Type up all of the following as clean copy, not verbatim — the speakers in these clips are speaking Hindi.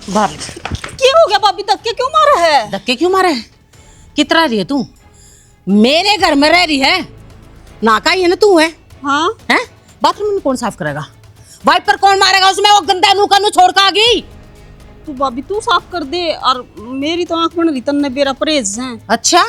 बाहर। क्या हो गया भाभी, धक्के क्यों मारा है? धक्के क्यों मारे है? कितना रही है तू? मेरे घर में रह रही है, ना का ही है ना तू है? हाँ हैं? बाथरूम में कौन साफ करेगा? वाइपर कौन मारेगा उसमें? वो गंदा नू का नू छोड़ का आ गई। तो भाभी तू साफ कर दे, और मेरी तो आंख बन रही, तन्ने बेरा परहेज है। अच्छा,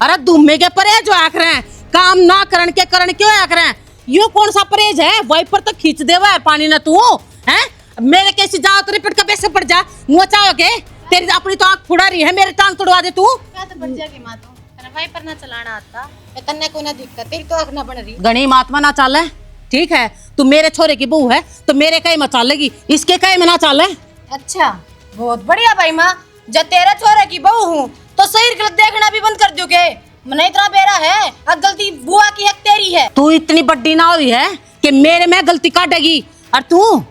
अरे दुम्मे के परहेज जो आख रहे हैं, काम ना करण के करण क्यों आख रहे हैं? यो कौन सा परहेज है? वाइपर तो खींच देवा है पानी ना तू हैं? मेरे कैसे जाओ तो रिपट का पैसे पड़ जा मुँह चाहोगे? तेरी अपनी तो आंख फुड़ा रही है, मेरी टांग तोड़वा दे तू। क्या तो बच्चा की माँ तो तेरा वाइपर ना चलाना आता है, तन्ने को ना दिक्कत, तेरी तो आँख ना बन रही। गणी महात्मा ना चाले, ठीक है? तू मेरे छोरे की बहू है तो मेरे कहीं में चालेगी, इसके कहीं में ना चाले। अच्छा, बहुत बढ़िया भाई माँ, जब तेरा छोरा की बहू हूँ तो सही गलत देखना भी बंद कर दोगे। मन इतना बेरा है, अब गलती बुआ की है तेरी है। तू इतनी बड्डी ना हुई है कि मेरे में गलती काटेगी। और तू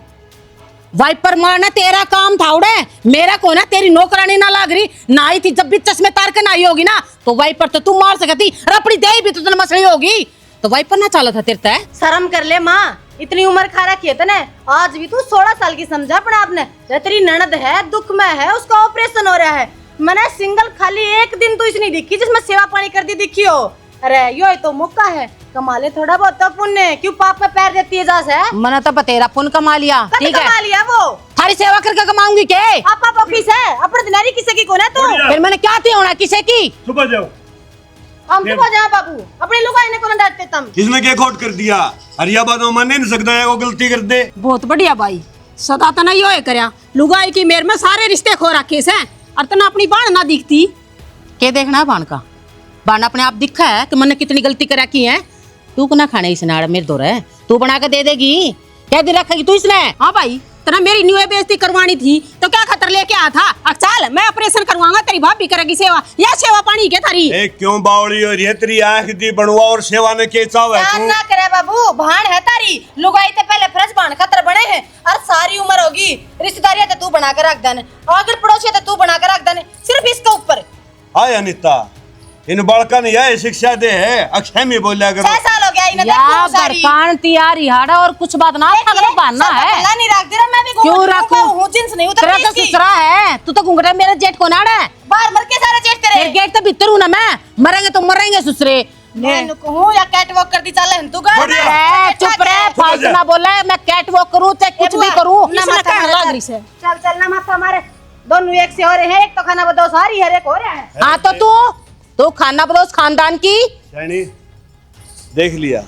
वाइपर मारना तेरा काम था उड़े, मेरा को ना तेरी नौकरानी ना लाग रही ना आई थी। जब भी चश्मे तार के ना आई होगी ना तो वाइपर तो तू मार सकती, और अपनी दे भी तो तुझे मसली होगी, तो वाइपर ना चाला था तेरे तय। शर्म कर ले माँ, इतनी उम्र खा रखी है तने, आज भी तू 16 साल की समझा अपने आपने। तेरी ननद है, दुख में है, उसका ऑपरेशन हो रहा है। मैंने सिंगल खाली एक दिन तो इसने दिखी जिसमें सेवा पानी करती दिखी हो। अरे यो तो मौका है, कमा ले थोड़ा बहुत तो पुण्य, क्यों पाप में पैर देती है जा से? मैंने तो तेरा पुण्य कमा लिया, ठीक है? कमा लिया वो, थारी सेवा करके कमाऊंगी के? आपा ऑफिस है, अपने दिनारी किसे की कौन है तू? फिर मैंने क्या थी होना किसे की? सुबह जाओ। हम तो जा बाबू, अपने लुगाई ने कौन डांटते तुम? किसने क्या खोट कर दिया? हरिया बात मान नहीं सकता है, वो गलती कर दे। बहुत बढ़िया भाई, सदा तना यो है करया, लुगाई की मेर में सारे रिश्ते खो रखे से, और तना अपनी बाण ना दिखती। क्या देखना है बाण का? बाण अपने आप दिखा है कि मैंने कितनी गलती करा की है। तू को ना खाने इस नाड़ मेरे दो है, तू बना के दे देगी, क्या दिन रखेगी तू इसने? हाँ भाई, तना मेरी न्यू बेइज्जती करवानी थी तो क्या खतर लेके आया था? अब चल मैं ऑपरेशन करवाऊंगा, तेरी भाभी करेगी सेवा, या सेवा पानी के थारी। ए क्यों बावली हो रही है? तेरी आंख दी बनवा और सेवा ने के चाव है ध्यान तू? ना करे बाबू, भाण है तारी, लुगाई ते पहले फ्रेश भाण खतर बने हैं, और सारी उम्र होगी रिश्तेदारी ते तू बना कर रख देने, अगर पड़ोसी ते तू बना कर रख देने, सिर्फ इसके ऊपर। आय अनिता, इन बालका ने यह शिक्षा दे है, अक्षय में बोला करो। 6 साल हो गया इन्हें या देखो सारी। बरकान तियारी हाड़ा और कुछ बात ना था, गलत बात ना है। पल्ला नहीं रख दे रहा, मैं भी क्यों घूंघट रखूं? हूँ, जिन्स नहीं तेरा उतरती तो इसकी। ससुरा है, तू तो घूंघटा मेरे जेठ को नाड़ा है। बाहर मर के सारे चेट फिर करे। गेट तो भीतर हूं ना मैं, मरेंगे तो मरेंगे ससुरे। मैं कहूँ या कैट वॉक करती चल है तू गाड़ी में। ए, चुप रह, फालतू ना बोले। मैं कैट वॉक करूं चाहे कुछ भी करूं, इसमें कहने लग रही से। चल चल ना माथा मारे, दोनों एक से हो रहे हैं, एक तो खाना बताओ सारी है, एक हो रहा है। हाँ तो तू खाना बदोस खानदान की। शैनी, देख लिया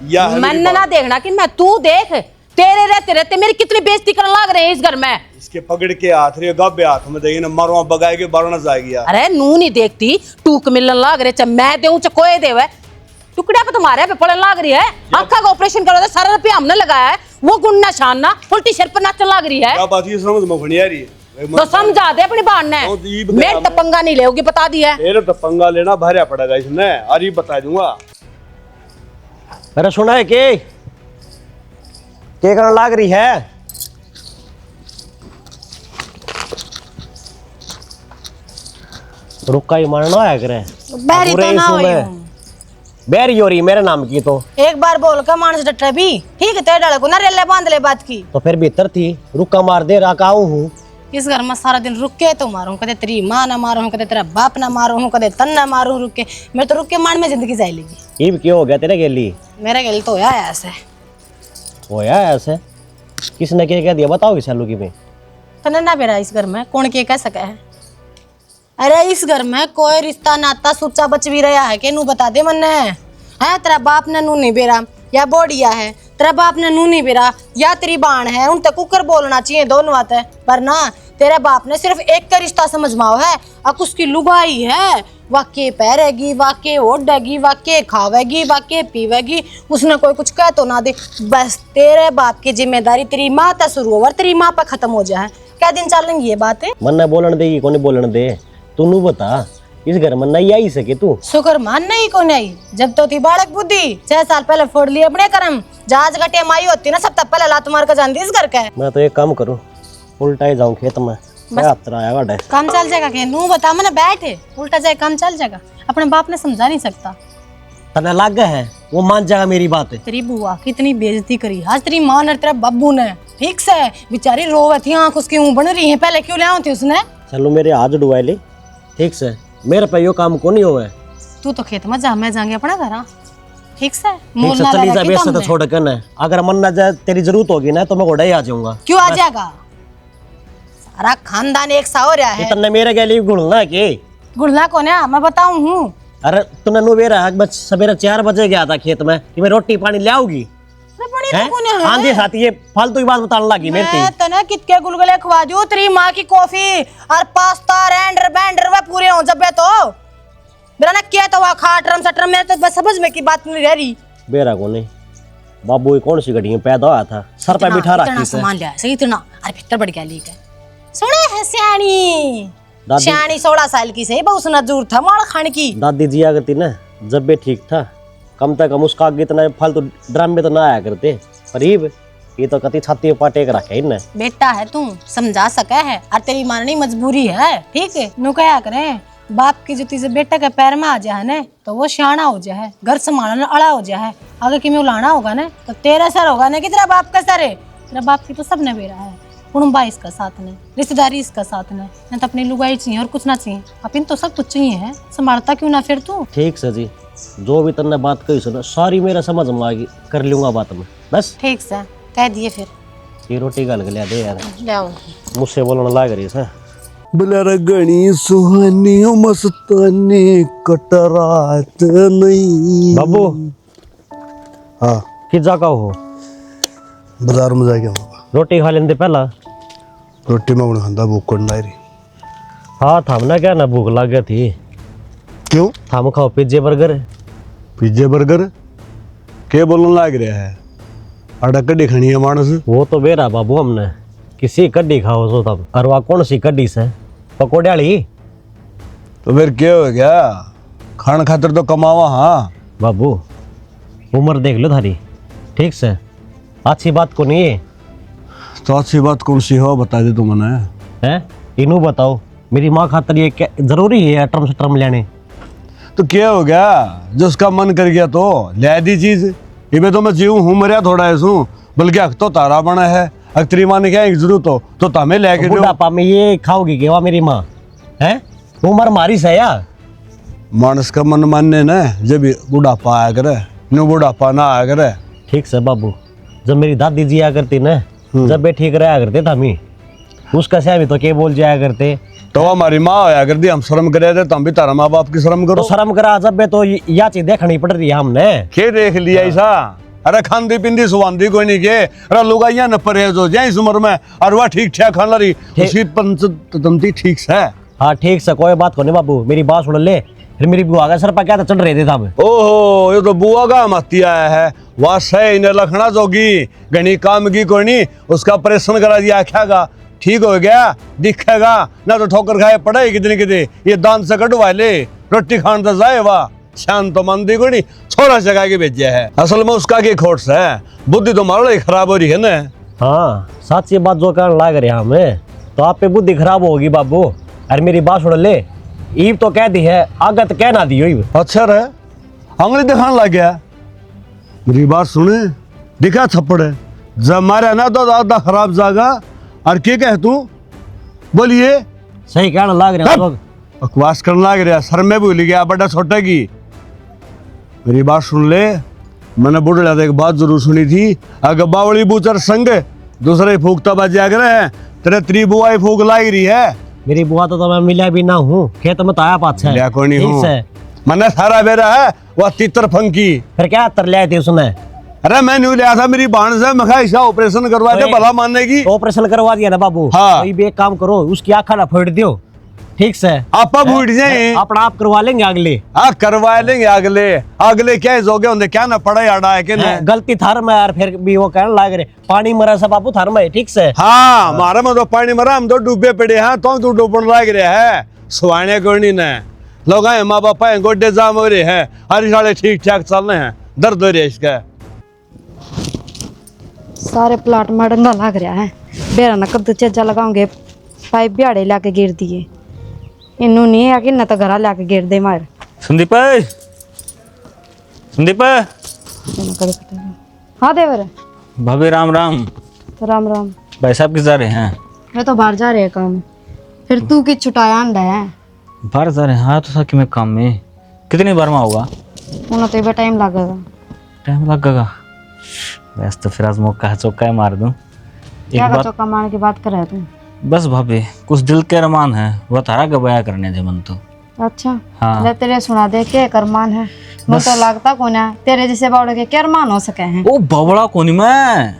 या मैंने ना देखना कि मैं, तू देख, तेरे रहते रहते मेरी कितनी बेइज्जती करने लग रहे हैं इस घर में। इसके पकड़ के हाथ रे गब्बे हाथ में देगी ना, मरवा बगाए के बारना जाएगी यार। अरे नू नहीं देखती, टूक मिलने लग रहे, चाहे मैं देऊं चाहे कोई देवे, टुकड़ा पे तुम्हारे पे पड़ने लग रही है। आँखा का ऑपरेशन करो, सारा रुपया हमने लगाया है, वो गुन्ना शानना उल्टी सिर पर नाचने लग रही है। क्या बात ये समझ में नहीं आ रही है? तो समझा दे अपनी बाण ने, मैं तो पंगा नहीं लेगी, बता दिया। तेरे तो पंगा लेना भारिया पड़ेगा इसने, अरे बता दूंगा। मेरा सुना है के करने लाग रही है? रुका ही मारना है करे बैरी तो ना हुई हूँ। बैरी हो रही मेरे नाम की, तो एक बार बोल का मानस डटे भी ठीक है, तेरे डाले को ना रेले बांध ले बात की। तो फिर भीतर थी, रुका मार दे रहा काऊ हूँ। इस घर में सारा दिन रुक के तो मारूं, कदे तेरी माँ ना मारूं, कदे तेरा बाप ना मारूं, कदे तन ना मारूं, रुक के मेरे तो रुक के मान में जिंदगी जाएगी। ये क्यों हो गया तेरे गेली? मेरे गल तो होया ऐसे होया ऐसे? किसने क्या कह दिया बताओगी सालू की में? तने ना बेरा इस घर में कौन के कह सका है? अरे इस घर में कोई रिश्ता नाता सुच्चा बच भी रहा है के नू बता दे मन है? तेरा बाप ने नू नहीं बेरा या बोडिया है, तेरा बाप ने नू नहीं बेरा या तेरी बाण है, उन तक कुकर बोलना चाहिए दोनों बात है। पर ना तेरे बाप ने सिर्फ एक का रिश्ता समझ माओ है, अब उसकी लुगाई है, वाके पहरेगी, वाके ओढ़ेगी, वाके खावेगी, वाके पीवेगी, उसने कोई कुछ कह तो ना दे। बस तेरे बाप की जिम्मेदारी तेरी माँ तक शुरू हो, तेरी माँ पर खत्म हो जाए। क्या दिन चलेंगी ये बातें? मन ने बोलन देगी कौन बोलन दे? तू नू बता, इस घर में नहीं आई सके तू? शुक्र मान नहीं को नहीं, जब तो थी बालक बुद्धि 6 साल पहले फोड़ लिए अपने कर्म। जहाज का टेम आई होती ना, सब तब पहले लात मार कर जानती इस घर का। मैं तो एक काम करूँ, उल्टा ही जाऊँ खेत में, आया काम चल जाएगा के नू बता, मैंने बैठे उल्टा जाए काम चल जाएगा। अपने बाप ने समझा नहीं सकता, तने लाग है वो मान जाएगा मेरी बात। तेरी बुआ कितनी बेइज्जती करी आज तेरी माँ ने तेरा बब्बू ने, ठीक से बेचारी रोवे थी, आंख उसकी ऊं बन रही है, पहले क्यों ले आओ थी उसने? चलो मेरे हाथ डुबा ले, ठीक से मेरे पे यो काम को नहीं होवे। तू तो खेत में जा, मैं जाऊंगी अपना घर, ठीक से ठीक से चली जा, बेस तो छोड़ कर ना, अगर मन ना जाए तेरी जरूरत होगी ना तो मैं घोड़ा ही आ जाऊंगा। क्यों आ जाएगा? सारा खानदान एक सा हो रहा है। इतने मेरे के लिए घुलना के गुड़ला कौन है मैं बताऊं हूँ? अरे तूने नु बेरा बस सवेरे 4 बजे गया था खेत में कि मैं रोटी पानी ले आऊंगी। आंधी साथी ये फालतू की बात बताने लगी मेरे मैं तना कितके गुलगुले खवा दूं, तेरी माँ की कॉफी और पास्ता रेंडर बैंडर वे पूरे हो जब तो मेरा ना क्या तो हुआ खाटरम सटरम, मेरे तो बस समझ में की बात नहीं रह रही। बेरा को नहीं बाबू ये कौन सी गड्डी में पैदा हुआ था, सर पे बिठा रखी इतना थी। सामान लिया सही इतना, अरे भीतर बढ़ गया लीक है। सुने है सियानी दादी- सियानी 16 साल की सही बहुत नजूर था माल खान की। दादी जी आ करती ना जब भी ठीक था, कम से कम उसका आगे इतना फालतू ड्राम में तो ना आया करते। करीब ये तो कति छाती पाटे के रखे इनने। बेटा है तू समझा सके है और तेरी माननी मजबूरी है, ठीक है नु क्या करें, बाप की जुती से बेटा के पैर में आ जाए ना तो वो सियाना हो जाए, घर संभालना अड़ा हो जाए। अगर कि मैं लाना होगा ना तो तेरा सर होगा ना कि तेरा बाप का सर है। तेरा बाप की तो सबने बेरा है, कुड़ुम्बा इसका साथ ने, रिश्तेदारी इसका साथ ने, न तो अपनी लुगाई चाहिए और कुछ ना चाहिए, अपन तो सब कुछ चाहिए है, संभालता क्यों ना फिर तू? ठीक से जी, जो भी तन्ने बात कही सुना सारी मेरा समझ में आ गई, कर लूंगा बात में बस। ठीक से कह दिए फिर ये रोटी गल गलिया दे यार, ले आओ। मुझसे बोलने लग रही है। बलर गणी सुहानी मस्तानी कटरात नहीं। बाबू हाँ कि जगह हो बाजार में जाके बाबा रोटी खा लेंदे पहला। रोटी में उन्हें खांदा भूख करना रही। हाँ थाम ना क्या ना भूख लग गई थी। क्यों? थाम खाओ पिज्जे बर्गर। पिज्जे बर्गर के बोलने लग रहा है? आटा कड्डी खानी है मानस। वो तो बेरा बाबू हमने किसी कड्डी खाओ सो तब, और वह कौन सी कड्डी से पकौड़े वाली। तो फिर क्या हो गया, खान खातर तो कमावा। हाँ बाबू उम्र देख लो थारी, ठीक से अच्छी बात को नहीं है। तो अच्छी बात कौन सी हो बता दे तू मने। हैं इनू बताओ, मेरी माँ खातर ये क्या जरूरी है टर्म से टर्म लेने? तो क्या हो गया, जो उसका मन कर गया तो ले दी चीज। इबे तो मैं जीव हूँ मरिया थोड़ा ऐसू, बल्कि अख तो तारा बना है। अगर तेरी माँ ने क्या जरूरत हो तो तमें लेके दो। बुढ़ापा में ये खाओगी क्या मेरी माँ? हैं उम्र मारी से यार। मानस का मन मानने न जब बुढ़ापा आया करे, नो बुढ़ापा ना आया करे। ठीक से बाबू, जब मेरी दादी जी आया करती ना, जब वे ठीक रहा करते था मी उसका से भी तो क्या बोल जाया करते। तो हमारी माँ आया करती, हम शर्म करे थे, तुम भी तारा माँ बाप की शर्म तो करो। शर्म करा जब वे तो या चीज देखनी पड़ रही है हमने। के देख लिया ऐसा? अरे खांदी पिंदी सुवांदी कोई नहीं के, अरे लुगाइया न परहेज हो जाए इस उम्र में, और वह ठीक ठाक खान रही उसकी पंचतंती ठीक से। हाँ ठीक से कोई बात को नहीं बाबू, मेरी बात सुन ले। फिर मेरी बुआ का सर पर क्या चढ़ रहे थे साहब। ओहो ये तो बुआ का मती आया है, वह सही इन्हें लखना जोगी घनी काम की कोई नहीं, उसका ऑपरेशन करा दिया आख्यागा ठीक हो गया, दिखेगा ना तो ठोकर खाए पड़े कितनी कितनी। ये दान से कटवा ले, रोटी खान तो जाए वाह शांत तो मंदी को नहीं छोड़ा जगह के भेजे है। असल में उसका की खोट से बुद्धि तो मारो खराब हो रही है ना। हाँ सच्ची बात जो कहने लग रहे हमें, तो आप पे बुद्धि खराब होगी बाबू। अरे मेरी बात सुन ले, ईब तो कह दी है आगे तो कह ना दी ईब। अच्छा रे अंगली दिखाने लग गया। मेरी बात सुने, दिखा थप्पड़ है जब मारे ना तो ज्यादा खराब जागा। और क्या कह तू? बोलिए। सही कहने लग रहे हैं लोग। बकवास करने लग रहा, सर में भूल गया बड़ा छोटा की। मेरी बात सुन ले, मैंने बुढ़ा एक बात जरूर सुनी थी, अगर बावली बूचर संग दूसरे फूकता बजा करे तेरे त्रिबुआ फूक लाई रही है। मेरी बुआ तो मैं मिला भी ना हूँ, खेत में तो आया पाछा लिया कोई नहीं ठीक हूँ। से। मैंने सारा बेरा है वह तितर फंकी। फिर क्या तर ले थी उसने? अरे मैं नहीं लिया था, मेरी बाण से मैं ऐसा ऑपरेशन करवा दे भला मानने की। ऑपरेशन करवा दिया ना बाबू। हाँ। तो एक काम करो, उसकी आँखा ना फोड़ दियो, ठीक से आपा भूट जाए अपना आप करवा लेंगे अगले। हाँ करवा लेंगे अगले। अगले क्या जोगे होंगे क्या ना पढ़े आड़ा है कि ना। गलती थार में यार, फिर भी वो कहने लग रहे पानी मरा सब बाबू थार में, ठीक से। हाँ हमारा में तो पानी मरा, हम तो डूबे पड़े हैं, तो डूबन लग रहा है सुहाने को नहीं ना। लोग आए माँ बापा गोड्डे जाम हो रहे हैं, हर साले ठीक ठाक चल रहे हैं, दर्द हो रहा है इसका। सारे प्लाट में डंगा लग रहा है, बेरा न कब चेजा लगाओगे, पाइप बिहाड़े लाके गिर दिए। इनू नहीं है कि न तो घरा लाके गिर दे मार। संदीप संदीप हाँ देवर भाभी राम राम। तो राम राम। भाई साहब किस जा रहे हैं? मैं तो बाहर जा रहे हैं काम। फिर तू कि छुटाया अंडा है? बाहर जा रहे हैं? हाँ तो सर कि मैं काम में। कितनी बार में होगा? उन्हें तो ये टाइम लगेगा। टाइम लगेगा? वैसे तो फिर आज मौका है, चौका है मार दूं। क्या एक का बात चौका मारने की बात कर रहा है तू? बस भाभी, कुछ दिल के अरमान है, वो तारा गवाया करने थे मन तो। अच्छा हाँ। ले तेरे सुना दे के करमान है। मुझे तो लगता कौन है तेरे जैसे बावड़े के क्या अरमान हो सके हैं। ओ बवड़ा कोनी मैं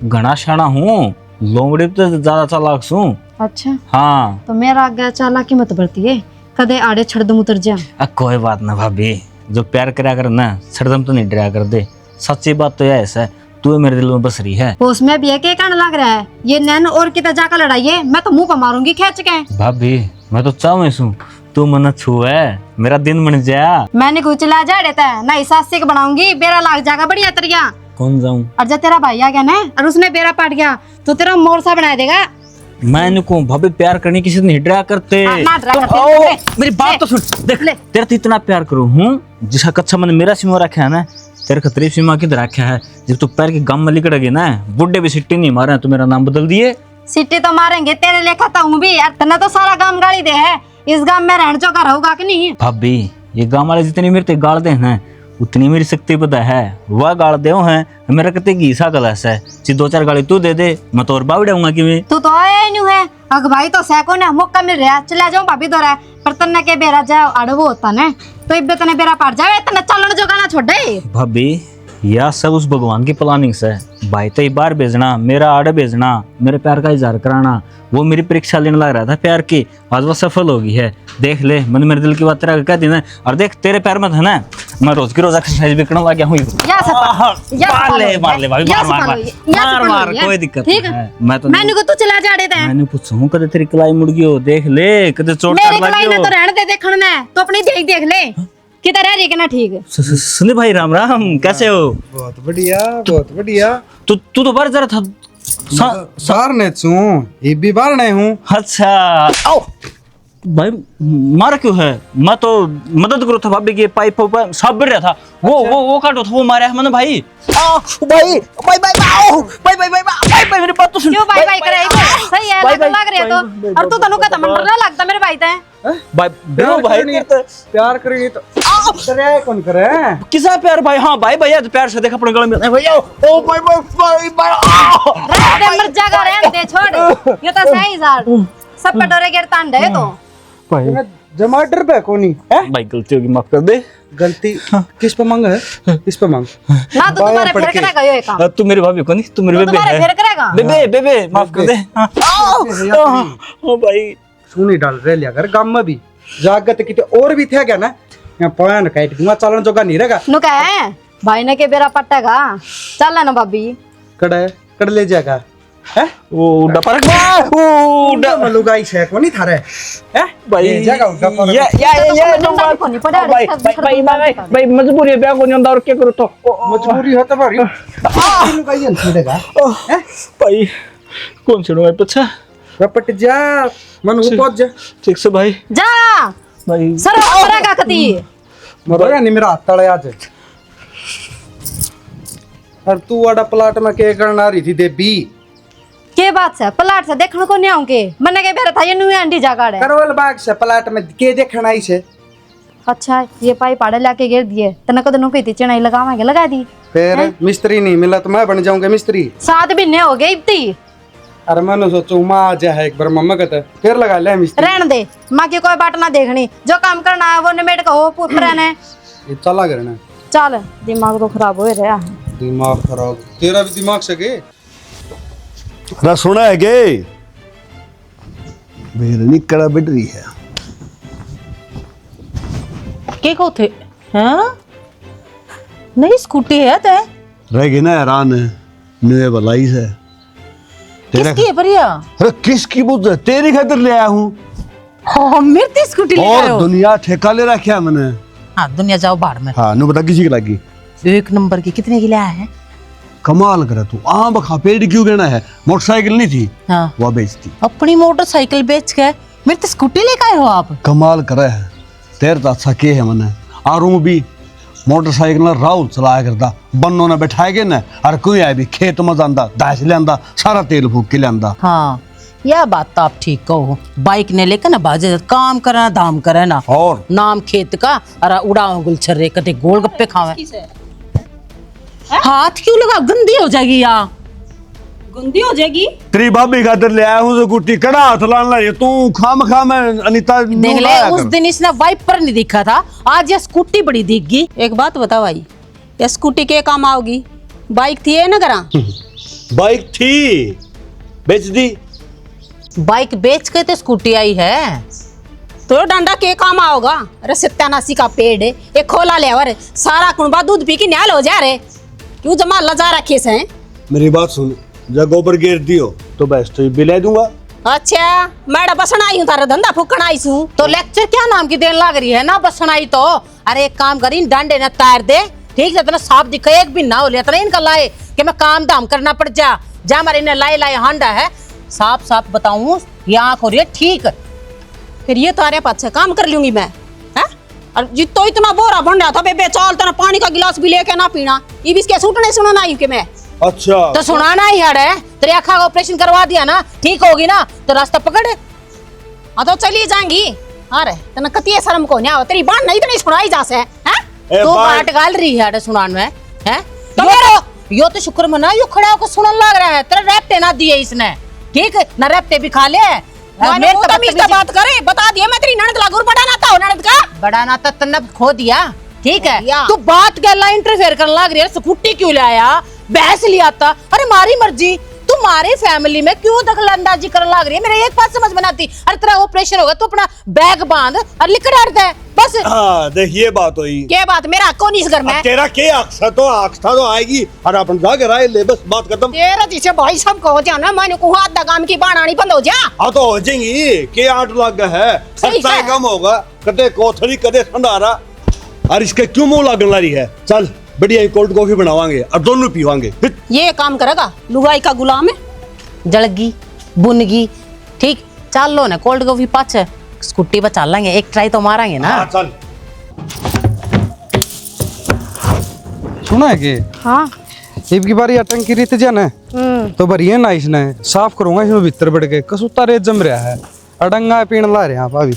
घना शाना हूँ, लोमड़ी तो ज्यादा चालाक हूँ। अच्छा हाँ तो मेरा आगे चालाकी मत बरती है, कदे आड़े छड़दम उतर जा। कोई बात ना भाभी, जो प्यार करा कर ना सरदम तो नहीं डरा कर दे। सच्ची बात तो यह ऐसा है, तू मेरे दिल में बस रही है। उसमें भी है के कहने लग रहा है ये नैन और कितना जाकर लड़ाई है, मैं तो मुंह पर मारूंगी खींच के। भाभी मैं तो चाहूँ सू तू मन छू है, मेरा दिन बन जाया। मैंने कुछ ला जा देता है ना, हिसाब से बनाऊंगी बेरा लाग जाएगा बढ़िया तरिया। कौन जाऊँ? और जब तेरा भाई आ गया ना और उसने बेरा पाट गया तो तेरा मोरसा बना देगा। मैं इनको भाभी प्यार करने किसी से नहीं डरा करते। ना डरा करते। आओ, ले, मेरी बात तो सुन। देख ले। तेरा तो इतना प्यार करूँ हूँ, जिसका कच्चा मन मेरा सीमा रखा है ना, तेरे खतरे सीमा किधर रखा है। जब तू पैर के गम में लिकड़ गई ना, बुड्ढे भी सिट्टी नहीं मारे तो मेरा नाम बदल दिए। सिट्टी तो मारेंगे तेरे लेखा तो हूँ भी यार, तना तो सारा गांव गाड़ी दे है, इस गांव में रहने जो का रहूगा कि नहीं। भाभी ये गाँव वाले जितनी मेरे ते गाड़ दे ना, उतनी मेरी शक्ति पता है। वह गाड़ दे हैं मेरा कते घीसा कलश है। ची 2-4 गाड़ी तू दे दे, मैं तो और बावड़ाऊंगा कि मैं। तू तो आया ही नहीं है। अग भाई तो सैको ने मौका मिल रहा है, चला जाऊं भाभी दो रहा पर तन्ने के बेरा जा अड़वो होता ने तो इब्बे तने बेरा पाट जावे, तने चलन जो गाना छोड़ दे। भाभी यह सब उस भगवान की प्लानिंग से है। भाई तो बार भेजना, मेरा आड़े भेजना, मेरे प्यार का इजहार कराना, वो मेरी परीक्षा लेने लग रहा था प्यार की, आज वो सफल हो गई है। देख ले मैंने मेरे दिल की बात तेरा कह दी ना। और देख तेरे पैर में था ना, मैं रोज की रोज एक्सरसाइज भी करने लग गया हूँ। मार ले भाभी, मार कोई दिक्कत नहीं। मैं तो मैंने को तू चला जा देता है। मैंने पूछूं कदे तेरी कलाई मुड़ गई हो, देख ले कदे चोट मेरी लग कलाई गई ने हो। तो रहने दे देखण में, तो अपनी देख ले किधर रह रही है कि ना ठीक। सुनी भाई राम राम, कैसे हो? बहुत बढ़िया बहुत बढ़िया। तू तो बाहर जा रहा था। बाहर ने छू, ये भी बाहर ने हूँ। अच्छा आओ भाई, मार क्यों है? मैं तो मदद करो था भाभी की, पाइप सब बढ़ रहा था। वो काटो था, वो मारा है मैंने भाई। भाई मेरी बात तो सुन। क्यों भाई भाई करे सही है लग रहा है तो। और तू तनु का तमन ना लगता मेरे भाई ते। भाई बेरो भाई प्यार करेंगे तो करे कौन करे? किसा प्यार भाई? हाँ भाई भैया प्यार से देख अपने गले में भैया। ओ भाई रहने मर जागा रहने दे छोड़, ये तो सही यार सब पे डरे गिरता अंडे तो। टमाटर पे कोनी है? भाई गलती होगी माफ कर दे। गलती किस पे मांग है? किस पे मांग? ना तो तुम्हारे फिर करेगा ये काम, तू मेरी भाभी को नहीं, तू मेरी बेबे तुम्हारे है। फिर करेगा। बेबे माफ कर दे। ओ भाई सुनी डाल रहे लिया कर गांव में भी जागत किते और भी थे क्या ना, यहाँ पॉइंट काट दूंगा, चालन जोगा नहीं रहेगा। नु कहे भाई ने के बेरा पट्टेगा चल ना भाभी कड़ ले जाएगा है वो उड़ा पर उड़ा मलुगाई से को नहीं थारे है भाई ये जगह उड़ा पर ये डंडा को नहीं पड़ा भाई मजबूरी है, ब्याह को नहीं अंदर क्या करो तो मजबूरी हो तो भाई लुगाई न छेड़ेगा है भाई। कौन से भाई पछा रपट जा मन को पहुंच जा। ठीक से भाई जा भाई सर करेगा कती मरोगा नहीं मेरा हाथ तले आज। और तू वाड़ा प्लाट में के करना रही थी देवी के बात से प्लाट से देखने को नहीं आऊंगे, मैंने के बेरा था ये न्यू अंडी जागाड़ है। करवल बाग से प्लाट में के देखना ही से। अच्छा ये पाई पाड़े लाके गिर दिए तने को दोनों को इतनी चिनाई लगावांगे लगा दी। फिर मिस्त्री नहीं मिला तो मैं बन जाऊंगा मिस्त्री। 7 महीने हो गए इतनी। अरे मैंने सोचू माँ आ जाए एक बार मम्मा कहते फिर लगा ले मिस्त्री। रहने दे माँ की कोई बात ना देखनी, जो काम करना है वो निमेट का हो पुत्र ने। ये चला करना चल दिमाग तो खराब हो रहा है। दिमाग खराब तेरा भी दिमाग से के अरे सुना है के मेरे निकड़ा बैठ रही है के को थे हां नहीं स्कूटी है ते रह गई ना हैरान न्यू भलाई से। किसकी है परिया? अरे किसकी बुद्ध है? तेरी खातिर ले आया हूँ। हां मेरी स्कूटी ले और आयो। दुनिया ठेका ले रखा है मैंने। हां दुनिया जाओ बाहर में। हाँ नु बता किसी की लगी? 1 नंबर की कितने की लाया है? कमाल करे तू। बखा पेड़ क्यों गहना है? मोटरसाइकिल नहीं थी हां वो बेचती। अपनी मोटरसाइकिल बेच के मेरी तो स्कूटी लेके आए हो आप। कमाल करे है तेरे तो अच्छा के है मैंने। आरू भी मोटरसाइकिल ना राहुल चलाया करता, बन्नों ने बैठाएगे ना, और कोई आए भी खेत में जांदा, दाश लियांदा, सारा तेल फूक के लियांदा। हाँ, यह बात तो आप ठीक कहो। बाइक ने लेकर ना बाजे काम करना धाम करे ना, और नाम खेत का और उड़ाओ गुलछर्रे कते गोलगप्पे खावे। हाथ क्यों लगा, गंदी हो जाएगी यार। गुंदी हो जाएगी। तेरी भाभी खातर ले आया हूँ जो गुट्टी कड़ा हाथ लान ला, तू खाम खाम अनीता देख ले, उस दिन इसने वाइपर नहीं दिखा था, आज ये स्कूटी बड़ी दिख गई। एक बात बता भाई, ये स्कूटी के काम आओगी? बाइक थी है ना करा? बाइक थी, बेच दी। बाइक बेच के तो स्कूटी आई है। तो डंडा के काम आओगा? अरे सत्यानाशी का पेड़ है, एक खोला ले और सारा कुंबा दूध पी के न्याल हो जा रे। क्यों जमा लजा रखे से? मेरी बात सुन, जब गोबर गिर दियो तो बस तो बिले दूंगा। अच्छा, मैं बसन आई हूँ, तारा धंधा फूकन आई हूँ। तो लेक्चर क्या नाम की देने लग रही है ना, बस सुनाई तो। अरे एक काम करी, डांडे ना तार दे, ठीक है? इतना साफ दिखे, एक भी ना हो लिया, इतना इनका लाए कि मैं काम धाम करना पड़ जा हमारे इन्हें लाए लाए हांडा है। साफ साफ बताऊं, ये आंख हो रही है ठीक। फिर ये तारे पास से काम कर लूंगी मैं, है? और जितो इतना बोरा बन रहा था बेबे, चाल तना पानी का गिलास भी लेके ना पीना, ये भी इसके सूटने सुनना आई कि मैं। अच्छा, तो सुनाना ही है, तेरी आँखा का ऑपरेशन करवा दिया ना, ठीक होगी ना, तो रास्ता पकड़। हाँ तो चली जाएंगी। अरे तना कतिये शर्म को नहीं, तेरी बात नहीं तो नहीं सुनाई जा से, हैं? तू बाट गाल रही है सुनान में, है? यो तो शुक्र मना, यो खड़ा होकर सुनने लग रहा है। तेरा रैप्टे ना दिए इसने, ठीक है ना? रैप्टे भी खा ले। मेरे को तमीज से बात करे, बता दिया मैं तेरी ननद लागू बड़ा नाता हो, ननद का बड़ा नाता तन्नब खो दिया, ठीक है? या। तू बात गला इंटरफेयर करने लग रही है, स्कूटी क्यों लाया, बहस लिया था? अरे मारी मर्जी, तुम्हारी फैमिली में क्यों दखलंदाजी करने लग रही है? मेरे एक बात समझ में आती, अरे तेरा ऑपरेशन होगा तो अपना बैग बांध और लिखड़ हटता है बस। हाँ देखिए बात हुई। क्या बात? मेरा कौन इस घर में? अब तेरा के आक्सा तो आएगी और अपन जाके राय ले, बस बात खत्म। तेरा जिसे भाई सब को जाना, मैंने को हाथ दगाम की बाणानी बंद हो जा। हाँ तो हो जाएंगी, के 8 लाख है, सही खर्चा है। कम होगा, कदे कोथड़ी कदे ठंडारा, और इसके क्यों मुंह लागन रही है? चल बढ़िया कोल्ड कॉफी बनावांगे और दोनों पीवांगे। ये काम करेगा लुगाई का गुलाम है। जलगी बुनगी, ठीक? चल लो ना कोल्ड कॉफी पाच, स्कूटी पर चल लेंगे, एक ट्राई तो मारेंगे ना। हाँ चल। सुना है कि हाँ। इब की बारी टंकी रीत जा ना तो भरिए ना, इसने साफ करूंगा इसमें भीतर बैठ के कसूता रेत जम रहा है, अडंगा पीण ला रहे हैं भाभी।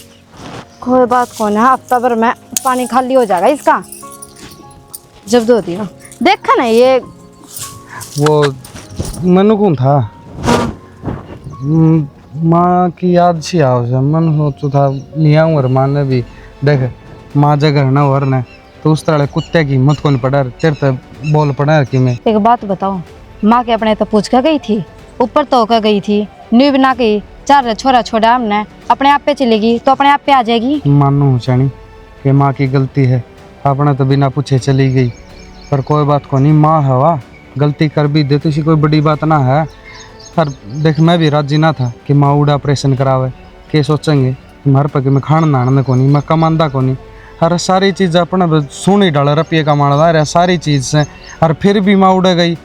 कोई बात कौन है, हफ्ता भर में पानी खाली हो जाएगा इसका, जब दो दिनों देखा ना। ये वो मनु कौन था? माँ की याद सी आओ से मन सोचू था लिया और माँ ने भी देख माँ जगह ना और ने तो उस तरह कुत्ते की हिम्मत कौन पड़ा तेरे तो बोल पड़ा कि मैं एक बात बताओ, माँ के अपने तो पूछ कर गई थी, ऊपर तो होकर गई थी, न्यू बना गई, 4 छोरा छोड़ा हमने, अपने आप पे चलेगी तो अपने आप पे आ जाएगी। मानो चाणी कि माँ की गलती है, अपने तो बिना पूछे चली गई, पर कोई बात को नहीं, माँ हवा गलती कर भी दे तो इसी कोई बड़ी बात ना है। पर देख मैं भी राजी ना था कि माँ उड़ा ऑपरेशन करावे, के सोचेंगे हमारे पे कि मैं खाना नाना को नहीं, मैं कमांदा को नहीं, हर सारी चीज़ अपने सुन ही डाला रुपये कमाना रहा सारी चीज़ से, और फिर भी माँ उड़ गई।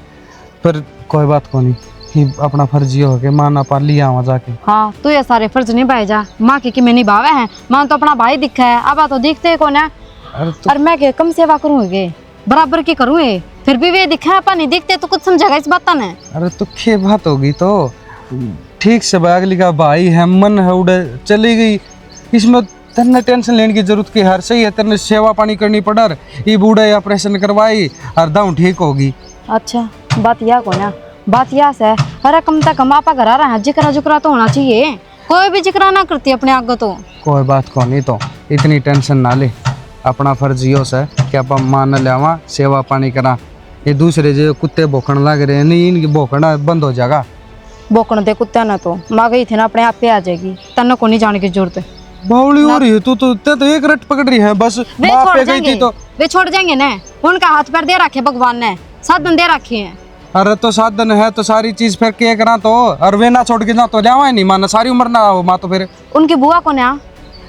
पर कोई बात को नहीं, कि अपना फर्जी हो के माँ ना पा लिया वहाँ जाके। हाँ तू ये सारे फर्ज निभाए जा, माँ की मैं निभावे हैं, माँ तो अपना भाई दिखा है, अब तो दिखते कौन है। और मैं के कम सेवा करूँगी बराबर की करूँ, फिर भी वे दिखा अपन नहीं दिखते तो कुछ समझेगा इस बात ने। अरे तो खे बात होगी तो ठीक से अगली का भाई है, मन है उड़े चली गई, इसमें तेने टेंशन लेने की जरूरत की, हर सही है तेने सेवा पानी करनी पड़ा, ये बूढ़े ऑपरेशन करवाई और दाऊ ठीक होगी। अच्छा बात यह कौन है, बात यह से अरे कम तक हम आपा घर आ रहे हैं, जिक्रा जुकरा तो होना चाहिए, कोई भी जिक्रा ना करती अपने आगे तो। कोई बात को नहीं, तो इतनी टेंशन ना ले, अपना फर्ज यो से कि आप मान लियावा सेवा पानी करा, ये दूसरे जो कुत्ते भोकण लग रहे हैं नहीं, इनकी भोकना बंद हो जाएगा। बोकण दे कुत्ता ना तो माँ गई थी ना अपने आप पे आ जाएगी, तन्ने को नहीं जाने की जरूरत है। बावली हो रही है तू तो एक रट पकड़ रही है बस, वे माँ छोड़ पे गई जाएंगे, थी तो वे छोड़ जाएंगे ना, उनका हाथ पैर दे रखे भगवान ने, साधन दे रखे हैं। अरे तो साधन है तो सारी चीज फिर के करा तो, और वे ना छोड़ के ना तो जावा नहीं माना सारी उम्र ना हो माँ, तो फिर उनकी बुआ को ना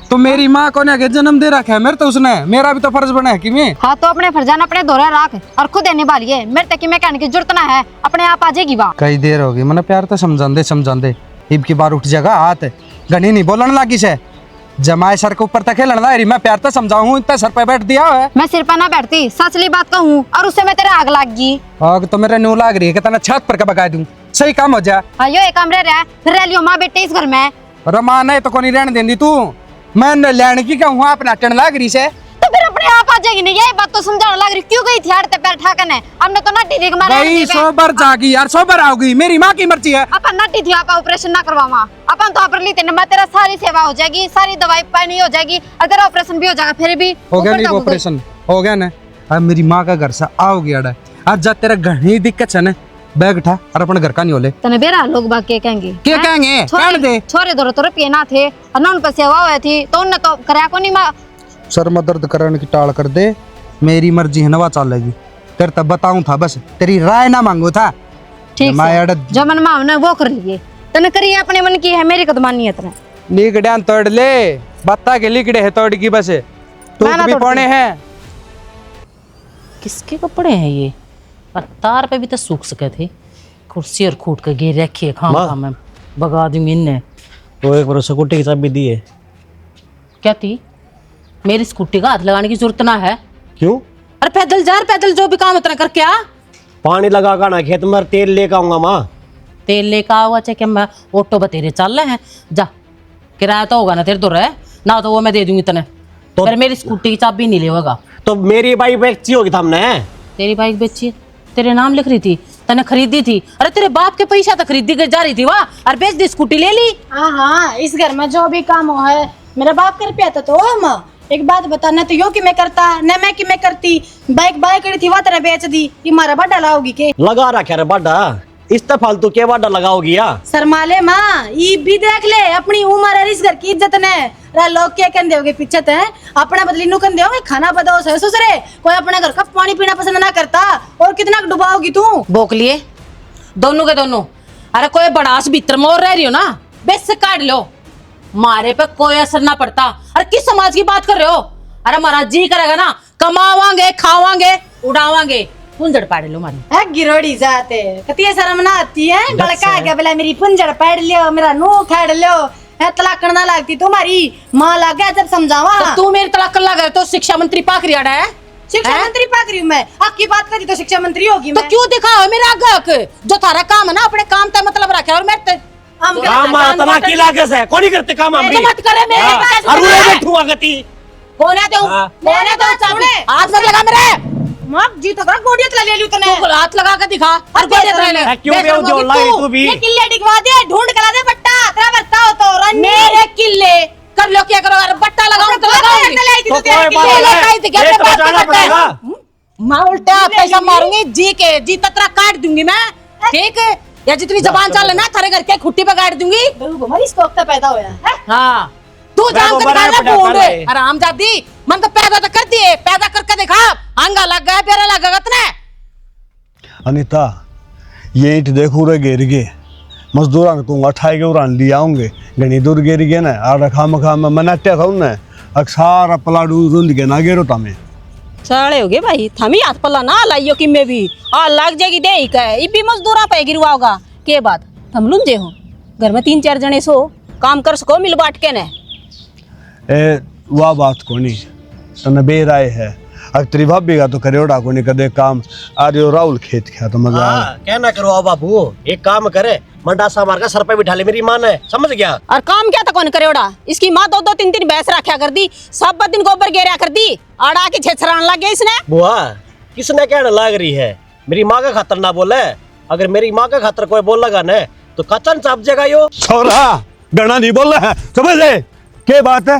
तो मेरी माँ को ने जन्म दे रखा है, मेरे तो उसने, मेरा भी तो फर्ज बना है कि मैं। हाँ तो अपने फरजान अपने दोहरा राख और खुद देने वाली है, मेरे तक मैं कहने की जरूरत ना है, अपने आप आ जाएगी वहाँ। कई देर होगी मैंने प्यार तो समझा दे इब की बार उठ जाएगा हाथ, घनी नहीं बोलने लगी से, जमाए सर के ऊपर तक खेलना है मैं प्यार तो समझाऊं इतना सर पे बैठ दिया है मैं सिर पर ना बैठती, सचली बात कहूँ और उससे मैं तेरे आग लग गई। आग तो मेरे न्यू लाग रही है कि तना छत पर का बगा दूं सही काम हो जा। आयो एक कमरे रह फिर रह लियो माँ बेटे इस घर में। रमा नहीं तो कोनी रहने देंदी तू मैं लैंड की क्या हुआ अपना टन लाग रही से तो फिर अपने आप आ जाएगी नहीं, यही बात तो समझाने लग रही। क्यों गई थी हाड़ते पैर ठाकने? हमने तो नट्टी थी हमारे भाई सोबर जागी यार सोबर आओगी मेरी माँ की मर्जी है। अपन नट्टी थी, आप ऑपरेशन ना करवावा, अपन तो ऑपरेशन लेते ना, तेरा सारी सेवा हो जाएगी, सारी दवाई पानी हो जाएगी और तेरा ऑपरेशन भी हो जाएगा। फिर भी हो गया नहीं ऑपरेशन हो गया ना। अब मेरी माँ का घर से आओगी अड़ा आज जा तेरा घनी दिक्कत है ना बैग उठा और अपने घर का नहीं होले तने बेरा लोग बाग के कहेंगे क्या कहेंगे कहने दे छोरे दो तो रुपये ना थे और ना उन पर सेवा हुई थी तो उनने तो कराया को नहीं माँ। सर में दर्द करने की टाल कर दे मेरी मर्जी है नवा चलेगी तेरे तब बताऊं था बस तेरी राय ना मांगो था। ठीक है जो मन में हमने वो कर लिए तने करिए अपने मन की है, मेरी कद मानी है तने लिकड़ियां तोड़ ले बत्ता के लिकड़े है तोड़ की बस तू भी पौने हैं। किसके कपड़े हैं ये? और तार पे भी तो सूख सके थे। कुर्सी और खूट के गिर रखी है माँ। खाम में बगा दूंगी इन्हें। तो एक बार स्कूटी की चाबी दी है। क्या थी? मेरी स्कूटी का हाथ लगाने की जरूरत ना है। क्यों? अरे पैदल जा, पैदल जो भी काम उतना कर क्या? पानी लगा कर ना खेत में तेल लेकर आऊंगा माँ। तेल लेकर आओगा चाहे क्या? मैं ऑटो बतेरे चल रहे हैं, जा किराया तो होगा ना तेरे तो रहे ना, तो वो मैं दे दूंगी तने। तो पर मेरी स्कूटी की चाबी नहीं लेगा। तो मेरी बाइक बेची होगी हमने। तेरी बाइक बेची तेरे नाम लिख रही थी, तने खरीदी थी। अरे तेरे बाप के पैसा तो खरीदी के जा रही थी वाह, और बेच दी स्कूटी ले ली। हाँ हाँ इस घर में जो भी काम हो है मेरा बाप कर पिया था। तो हम एक बात बता न तो यो कि मैं करता न मैं कि मैं करती बाइक बाइक करी थी वह तरह बेच दी ये मारा बड़ा लाओगी के लगा रखा रे बाडा इस तरह फालतू के बाडा लगाओगी या शर्माले माँ ये भी देख ले अपनी उम्र है इस घर की इज्जत ने रा लोग क्या कहते होगे पीछे है अपना बदली नु कहते होगे खाना बताओ सही ससुरे कोई अपने घर का पानी पीना पसंद ना करता और कितना डुबाओगी तू बोक लिए दोनों के दोनों। अरे कोई बड़ास भीतर मोर रह रही हो ना बेस काट लो, मारे पे कोई असर ना पड़ता। अरे किस समाज की बात कर रहे हो? अरे हमारा जी करेगा ना कमावांगे खावांगे उड़ावांगे पुंजड़ पाड़ लो मारी है गिरोड़ी जाते कतिया शर्म ना आती है बड़का आ गया बोला मेरी पुंजड़ पाड़ लियो मेरा नू खेड़ लियो है तलाक करना लगती तुम्हारी माँ लग गया जब समझावा। तो तू मेरी तलाक कर लगा तो शिक्षा मंत्री पाखरियाड़ा है? शिक्षा मंत्री पाक रही हूँ मैं आपकी बात करी तो शिक्षा मंत्री होगी तो मैं। क्यों दिखाओ मेरा आगे जो थारा काम है ना अपने काम का मतलब रखे और मैं काम आतना की लागत है कौन ही करते काम हम भी मत करे मेरे और वो बैठूंगा गति कौन है तू सामने हाथ मत लगा मेरे माँ जी तो गोडियत ले लियो तने तू हाथ लगा के दिखा और गोदियत ले ले क्यों बे जो लाई तू भी ये किल्ले डिगवा दे ढूंढ करा दे बट्टा तेरा बत्ता हो तो रन्नी मेरे किल्ले कर लो क्या करो यार बट्टा लगाओ तो लगाओ तो कोई बात नहीं ये तो बचाना पड़ेगा। मैं उल्टा पैसा मारूंगी जी के जी ततरा काट दूंगी मैं ठीक है या जितनी जबान चल ना थारे घर के खुट्टी पे काट दूंगी। हमारी स्कोप तो पैदा होया है हाँ तू जान कर दिखा ढूंढ आराम जादी मन तो पैदा तो कर दिए पैदा करके दिखा आंगा लग गया प्यारा लगा गतने। अनीता ये ईंट देखो रे गिर गए मजदूरा को उठाए के उड़ान ले आऊंगे घनी दूर गिर गए ना आ रखा मखा में मनाटे था उन्हें अक्सार पलाडू रुंद के ना गिरो तमें साले हो गए भाई थमी हाथ पल्ला ना लाइयो कि मैं भी आ लग जाएगी दे का है भी मजदूरा पे गिरवा होगा के बात थम लुंजे हो घर में 3-4 जने सो काम कर सको मिल बांट के ने ए वाह बात को नहीं तने बेराय है अगर तेरी भाभी का तो करेड़ा को नहीं कदे काम आज राहुल खेत खा तो मजा आया। क्या ना करो आ बाबू एक काम करे मंडासा मार का सर पे बिठा ले मेरी माँ ने समझ गया। और काम क्या था कौन करेड़ा इसकी माँ 2-2 3-3 भैंस रखा कर दी सब दिन गोबर गेरा कर दी आड़ा के छेछरान लग गया इसने। बुआ किसने कहने लाग रही है मेरी माँ का खातर ना बोले अगर मेरी माँ का खातर कोई बोल लगा न तो कचन चाप जाएगा यो छोरा गणा नहीं बोल रहा है समझ ले क्या बात है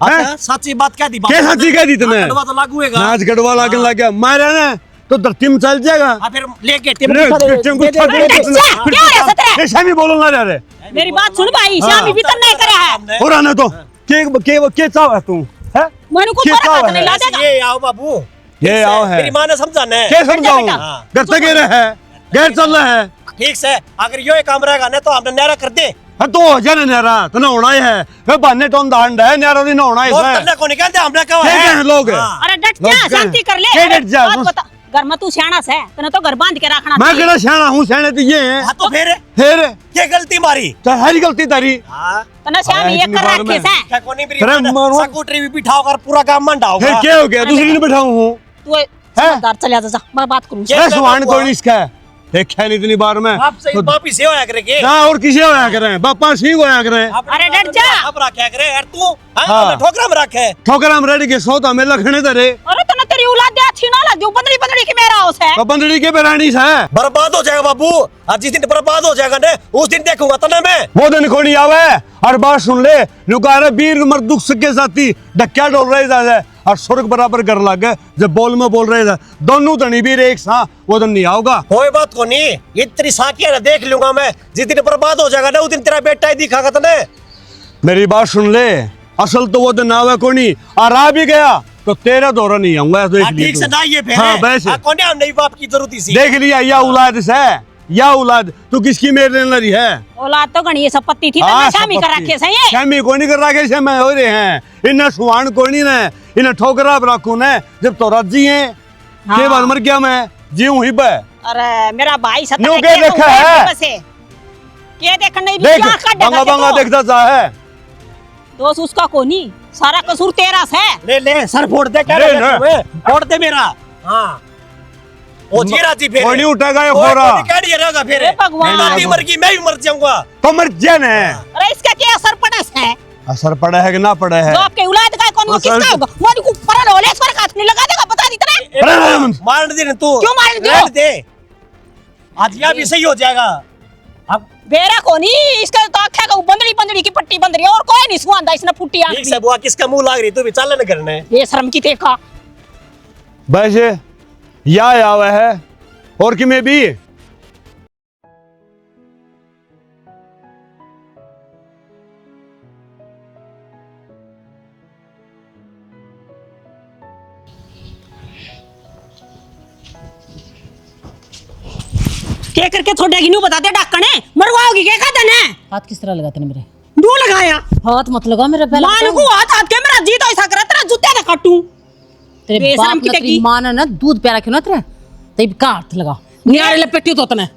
अच्छा सच्ची बात क्या दी क्या सच्ची कह दी तूने गड़वा तो लागू होगा नाच गड़वा लागने लग गया मारे ना तो धरती में चल जाएगा फिर लेके शामी बोलो ना रे मेरी बात सुन भाई श्यामी भी तो नहीं करे है हो रहा ना तो के चाव है तू है मैंने कुछ क्या और चाव बात नहीं है ला देगा ये आओ बाबू ये आओ है मेरी माँ ने समझाना है क्या समझाऊं घर तक गिरे है गैर चल रहा है ठीक से अगर यो काम रहेगा ना तो हमने न्यारा कर दे हाँ तो हो जाए न्यारा तो नहाना ही है फिर बहाने तो दांड है न्यारा नहाना ही लोग है करने को निकलते हमने कहा क्या है है लोग अरे डट जा शांति कर ले क्या डट जा बात बता घर में तू सियाना से तने तो घर बांध के रखना मैं चाहिए। केड़ा सियाना हूं, सियाने तो ये हैं। हाँ तो फिर फिर क्या गलती मारी? तो हरी गलती तारी। हाँ तने श्याम ये इतनी कर बार रखे में। से क्या कोनी मेरी अरे मारो। स्कूटरी भी बिठाओ कर पूरा काम मंडा फिर होगा। क्या हो गया, दूसरी ने बैठाऊं हूं। तू समझदार चले जा, मैं बात करूं। ये सुहान कोई नहीं इसका है, देखा नहीं इतनी बार में। आप सही बाप ही से होया करेंगे। ना और किसे होया करें, बापा सिंह होया करें। अरे डर जा। अब रखा करे यार तू। हाँ। हाँ ठोकरा में रखे। ठोकर हम रेडी के सौदा में लखने दरे। अरे तने तेरी औलाद दे अच्छी ना लगे, बंदड़ी बंदड़ी की मेरा हाउस है। तो बंदड़ी के बेरानी से बर्बाद हो जाएगा बाबू। आज जिस दिन बर्बाद हो जाएगा ना उस दिन देखूंगा तने मैं। वो दिन कोई नहीं आवे। हर बात सुन ले, नुकारे वीर मर दुख के साथी डक्या डोल रहे थे और स्वर्ग बराबर कर लग गए जब बोल में बोल रहे थे। दोनों धनी वीर एक साथ, वो दिन नहीं आओगा। कोई बात को नहीं, इतनी साकिया देख लूंगा मैं। जिस दिन बर्बाद हो जाएगा ना उस दिन तेरा बेटा ही दिखागा तने। मेरी बात सुन ले, असल तो वो दिन आवे कोई नहीं, और आ भी गया तो तेरा दौरा नहीं आऊंगा। देख लिया ठीक से तू। ना ये फिर हाँ वैसे कौन है नहीं बाप की जरूरत इसी। देख लिया, या औलाद से या औलाद तू किसकी मेरे लड़ी है। औलाद तो गणी ये सब पत्ती थी, हाँ, तने शामी कर संपत्ति। रखे से ये। शामी कोई नहीं कर रखे से मैं हो रहे हैं। इन्हें सुहान कोई नहीं ने, इन्हें ठोकरा रखू ने जब तो राजी है। हाँ। के बार मर गया मैं जीऊं ही बे। अरे मेरा भाई सत्ता न्यू के के तो देखा ऊपर है। बसे। के देखन नहीं देख क्या कर देगा बंगा बंगा तो। देखता जा है। दोस्त उसका कोनी, सारा कसूर तेरा से। ले ले सर फोड़ दे क्या ले ले ले। फोड़ दे मेरा। हाँ ओ जी राजी फिर कोई नहीं उठेगा ये कोई फोरा। क्या नहीं रहेगा फिर। हे भगवान। दादी मर गई मैं भी मर जाऊंगा। तो मर जा ने। अरे इसका क्या असर पड़ा है? असर पड़ा है कि ना पड़ा है। जो आपके औलाद का कौन वो असर- किसका होगा? वो को परल होले इस पर हाथ नहीं लगा देगा, बता दी तने। अरे मार दे तू। क्यों मार दो? रहने दे। आज यह भी सही हो जाएगा। अब बेरा कोनी इसका तो आख्या का बंदड़ी बंदड़ी की पट्टी बंद रही है और कोई नहीं सुआंदा इसने फुट्टी आंख ठीक से बुआ किसका मुंह लाग रही तू भी चल न करने। ये शर्म की देखा। वैसे या आवे है और कि मैं भी क्या करके छोड़ेगी न्यू बता दे डाकने मरवाओगी क्या कहता ने? हाथ किस तरह लगाते ने मेरे? दू लगाया हाथ मत लगा मेरे पहले। मान को हाथ हाथ के मेरा जी तो ऐसा करा तेरा जूते ना काटूं। तेरे बेशरम बाप की ने टकी। तेरी मां ने ना दूध प्यारा क्यों ना तेरे तब का हाथ लगा नियारे लपेटी तो तने।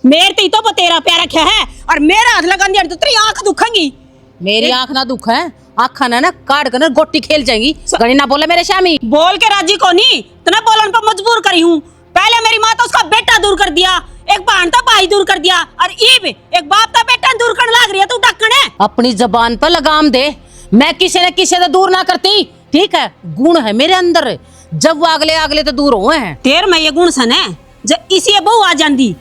मेरे ते तो तेरा प्यार रखा है और मेरा हाथ लगा दिया तो तेरी आंख दुखेंगी। मेरी आंख ना दुख है, आंखा ना काट कर ना गोटी खेल जाएंगी। गणी ना बोले मेरे शामी। बोल के राजी को नहीं तना बोलन पर मजबूर करी हूँ। पहले मेरी माँ तो उसका बेटा दूर कर दिया, एक बहन तो भाई दूर कर दिया और ईब एक बाप का बेटा दूर कर लाग रही है तू डकने। अपनी जबान पर लगाम दे, मैं किसी न किसी से दूर ना करती। ठीक है, गुण है मेरे अंदर, जब वो अगले अगले तो दूर हुए हैं। तेर में ये गुण सन है जब इसी बहू आ जाती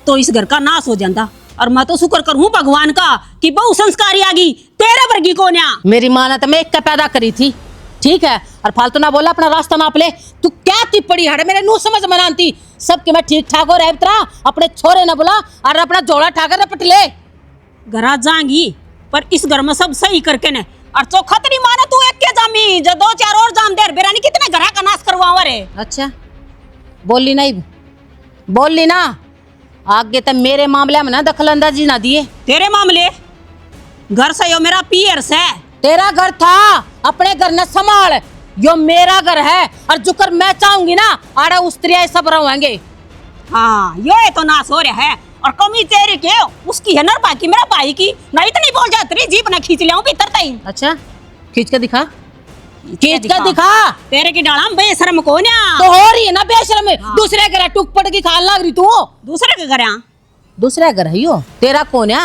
तो इस घर का नाश हो जाता। और मैं तो शुक्र करूँ भगवान का कि बहू संस्कारी आ गई तेरे वर्गी को न्या। मेरी माँ ने तो मैं एक का पैदा करी थी। ठीक है, और फालतू ना बोला, अपना रास्ता नाप ले। तू क्या टिप्पणी हड़े मेरे नू समझ मनाती सबके मैं ठीक ठाक हो रहा। अपने छोरे ना बोला और अपना जोड़ा ठाकर रपट ले। घरा जाएंगी पर इस घर में सब सही करके ने और चौखा तेरी माने तू एक के जामी जो दो चार और जाम देर बेरानी कितने घरा का नाश करवावा रे। अच्छा बोली नहीं, बोली ना आगे तो मेरे मामले में ना दखल अंदाजी ना दिए। तेरे मामले घर से यो मेरा पियर से तेरा घर था, अपने घर न संभाल। यो मेरा घर है और जो कर मैं चाहूंगी ना आड़ा उस्तरिया सब रहेंगे। हाँ यो है तो नाश हो रहा है और कमी तेरी के उसकी है ना बाकी मेरा भाई की नहीं तो नहीं बोल जा तेरी जीप ना खींच लिया भीतर तई। अच्छा खींच के दिखा, खींच के दिखा। तेरे की डाला बेशरम को न्या तो हो रही है ना बेशरम। दूसरे घर टुक पट की खाल लग रही तू। दूसरे के घर दूसरा घर है यो, तेरा कौन है?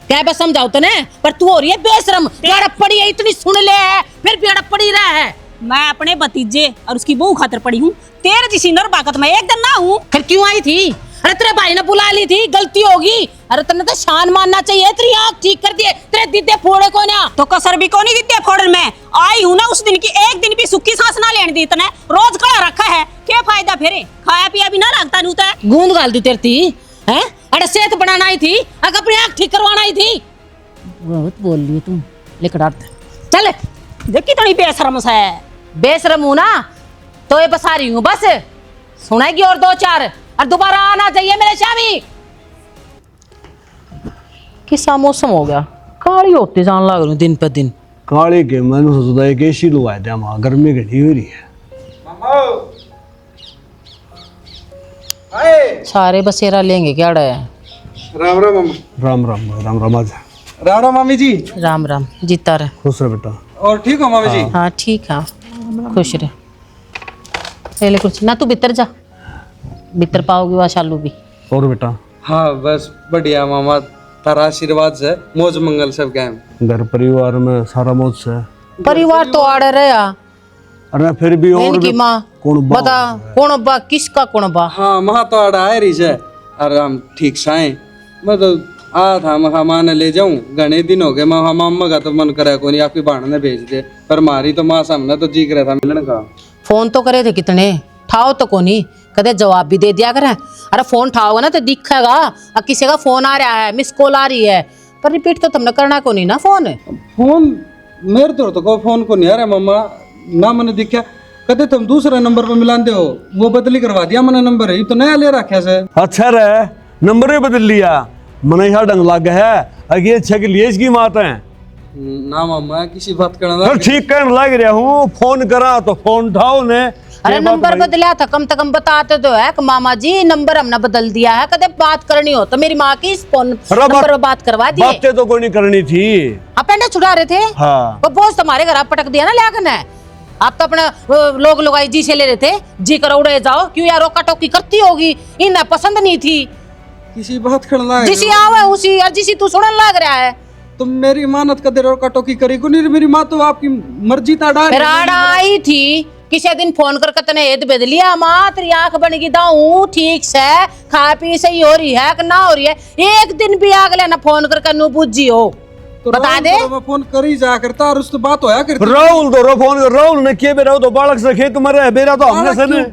क्या बस समझाओ तो ने, पर तू हो रही है बेशरम। पेड़ पड़ी है इतनी सुन ले है फिर पेड़ पड़ी रहा है। मैं अपने भतीजे और उसकी बहू खातर पड़ी हूँ। तेरे जिसी नरबाकत में एक दिन ना हूँ। फिर क्यों आई थी? अरे तेरे भाई ने बुला ली थी, गलती होगी। अरे तेने तो शान मानना चाहिए, तेरी आँख ठीक कर दिए। तेरे दिद्दे फोड़े को ना तो कसर भी कोनी दिते फोड़न में आई हूँ ना उस दिन की एक दिन भी सुखी सांस ना लेने दी तने रोज खड़ा रखा है। क्या फायदा फिर खाया पिया भी ना लगता नू ते गूंद गाल दी तेरी है। अरे सेहत बनाना आई थी, अगर अपनी आँख ठीक करवाना आई थी। बहुत बोल रही है तुम लेकर चल। देखी तो नहीं बेशरम से बेशरम हूं ना तो ये बसा रही हूँ बस। सुनाएगी और दो चार और दोबारा आना चाहिए मेरे शामी। किसा मौसम हो गया, काली होती जान लग रही दिन पे दिन। काले के मैंने सोचा एक एसी लगवाया था, वहां गर्मी घनी हो रही है। सारे बसेरा लेंगे क्या है? राम राम मामा। राम राम राम राम आज राम राम मामी जी। राम राम जीता रहे। खुश रहे बेटा। और ठीक हो मामी जी? हाँ ठीक है, खुश रहे। पहले कुछ ना, तू भीतर जा, भीतर पाओगे वहाँ शालू भी। और बेटा? हाँ बस बढ़िया मामा, तारा आशीर्वाद से मौज मंगल सब गए। घर परिवार में सारा मौज से? परिवार तो आड़े रहा। अरे फिर भी और इनकी माँ कौन बा? बता कौन बा, किसका कौन बा? हाँ महा तो आड़ा आए रही है। अरे हम ठीक साए, मैं तो आ था महा माँ ने ले जाऊं, घने दिन हो गए। महा मामा का तो मन करे को नहीं, आपकी बहन ने भेज दे, पर मारी तो माँ सामने तो जी रहा था मिलने का। फोन तो करे थे कितने, ठाओ तो कोनी, कदे जवाब भी दे दिया करें। अरे फोन ठाओगे ना तो दिखेगा, अब किसी का फोन आ रहा है, मिस कॉल आ रही है, पर रिपीट तो तुमने करना को नहीं ना फोन। फोन मेरे तो कोई फोन को नहीं आ रहा मामा, ना मैंने दिखा। कहते तुम दूसरे नंबर पे मिलाते हो, वो बदली करवा दिया मैंने नंबर, है तो नया ले रखा से। अच्छा रे, नंबर ही बदल लिया, मन यहाँ डंग लग गया है। अगे अच्छा के लिए इसकी मात है ना मामा, किसी बात करना सर, ठीक करने लग रहा हूँ। फोन करा तो फोन उठाओ ने। अरे नंबर बदला था, कम से कम बताते तो है कि मामा जी नंबर हमने बदल दिया है, कदे बात करनी हो तो मेरी माँ की इस फोन नंबर पर बात करवा दिए। बातें तो कोई नहीं करनी थी, अपने छुड़ा रहे थे। हाँ वो बोझ तुम्हारे घर आप पटक दिया ना लिया करना है। आप तो अपना लोग लगाई जी से ले रहे थे, जी करो उड़े जाओ, क्यों यार रोका टोकी करती होगी, इन्हें पसंद नहीं थी। किसी बात करना जिसी आवे उसी, और जिसी तू सुनने लग रहा है। तुम मेरी मानत का देर रोका टोकी करी को नहीं, मेरी माँ तो आपकी मर्जी था डाल। फिर आड़ा आई थी, किसी दिन फोन कर तने हेद बदलिया, माँ तेरी आंख बन गई दाऊ ठीक से, खा पी सही हो रही है कि ना हो रही है, एक दिन भी आग लेना फोन कर नू पूजी हो तो बता दे। मैं फोन कर ही जा करता और उससे बात होया करती। राहुल तो फोन राहुल ने किए बेरा तो बालक से खेत मर है, बेरा तो हमने से ने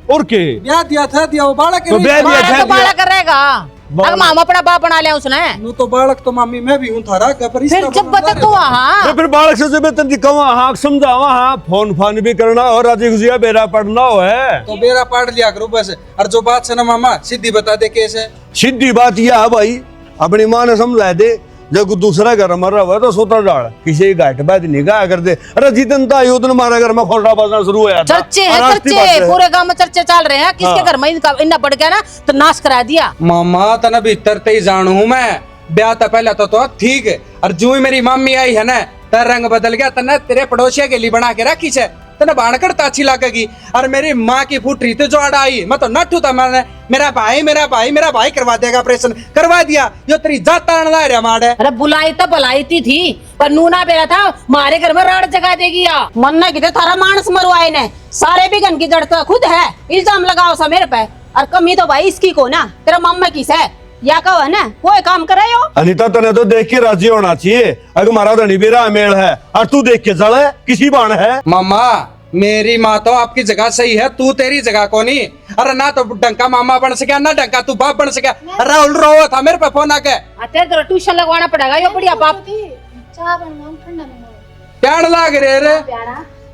और के ब्याह दिया था, दिया वो बालक तो ब्याह दिया था, तो बालक करेगा, अगर मामा अपना बाप बना लिया उसने। नु तो बालक तो मामी मैं भी हूं थारा का, पर फिर जब बता तो हाँ तो फिर बालक से बेहतर दिखावा, हाँ समझावा, हाँ फोन फान भी करना और राजी गुजिया बेरा पढ़ना हो है तो बेरा पढ़ लिया करो बस। और जो बात से ना मामा सीधी बता दे कैसे। सीधी बात यह है भाई, अपनी माँ ने समझा दे, जब दूसरा घर मर रहा हुआ तो सोता डाल, किसी घाट बात नहीं कहा कर दे। अरे जितन था उतन हमारे घर में खोटा बजना शुरू हुआ था। चर्चे है, चर्चे पूरे गांव में चर्चे चल रहे हैं, किसके घर में इनका बढ़ गया ना तो नाश करा दिया। मामा तना भीतर ते ही जानू हूं मैं, ब्याह तो पहले तो ठीक है, और जो ही मेरी मम्मी आई है ना तेरा रंग बदल गया, तना तेरे पड़ोसिया के लिए बना के रखी है, तना बाणकर ताची लागेगी। और मेरी माँ की फूटरी तो जो आड़ा आई, मैं तो नट्ठू था, मैंने मेरा भाई करवा देगा, ऑपरेशन करवा दिया, जो तेरी जात ताड़ना रहा माड़े। अरे बुलाई तो बुलाई थी, पर नूना बेरा था मारे घर में राड़ जगा देगी या मन ना किते थारा मानस मरवाए ने, सारे भी गन की जड़ तो खुद है, इल्जाम लगाओ सा मेरे पे। और कमी तो भाई इसकी को ना, तेरा मम्मा किस है या कहो है ना, कोई काम करे हो। अनिता तने तो देख के राजी होना चाहिए, अगर हमारा धनी बेरा मेल है और तू देख के जल है, किसी बाण है। मामा मेरी माँ तो आपकी जगह सही है, तू तेरी जगह को नहीं। अरे ना तो डंका मामा बन सके, ना डंका तू बाप बन सके। राहुल रो था मेरे पे फोन आके, तेरे ट्यूशन लगवाना पड़ेगा, यो बढ़िया बाप प्यार लाग रे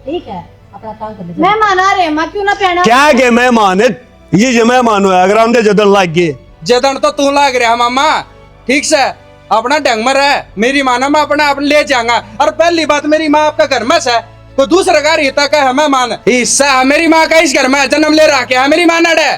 ठीक है, अपना काम कर ले। मेहमान आ रहे हैं, माँ क्यों ना पहना। क्या के मेहमान है ये मेहमान है, अगर हम दे जदन लाग गए जदन तो तू लाग रहा मामा, ठीक से अपना ढंग में रह। मेरी माँ ना मैं अपना ले जाऊंगा। और पहली बात मेरी माँ आपका घर में से तो दूसरा घर ही तक है, मैं मान हिस्सा मेरी माँ का इस घर में जन्म ले रहा है, मेरी माँ नड़े।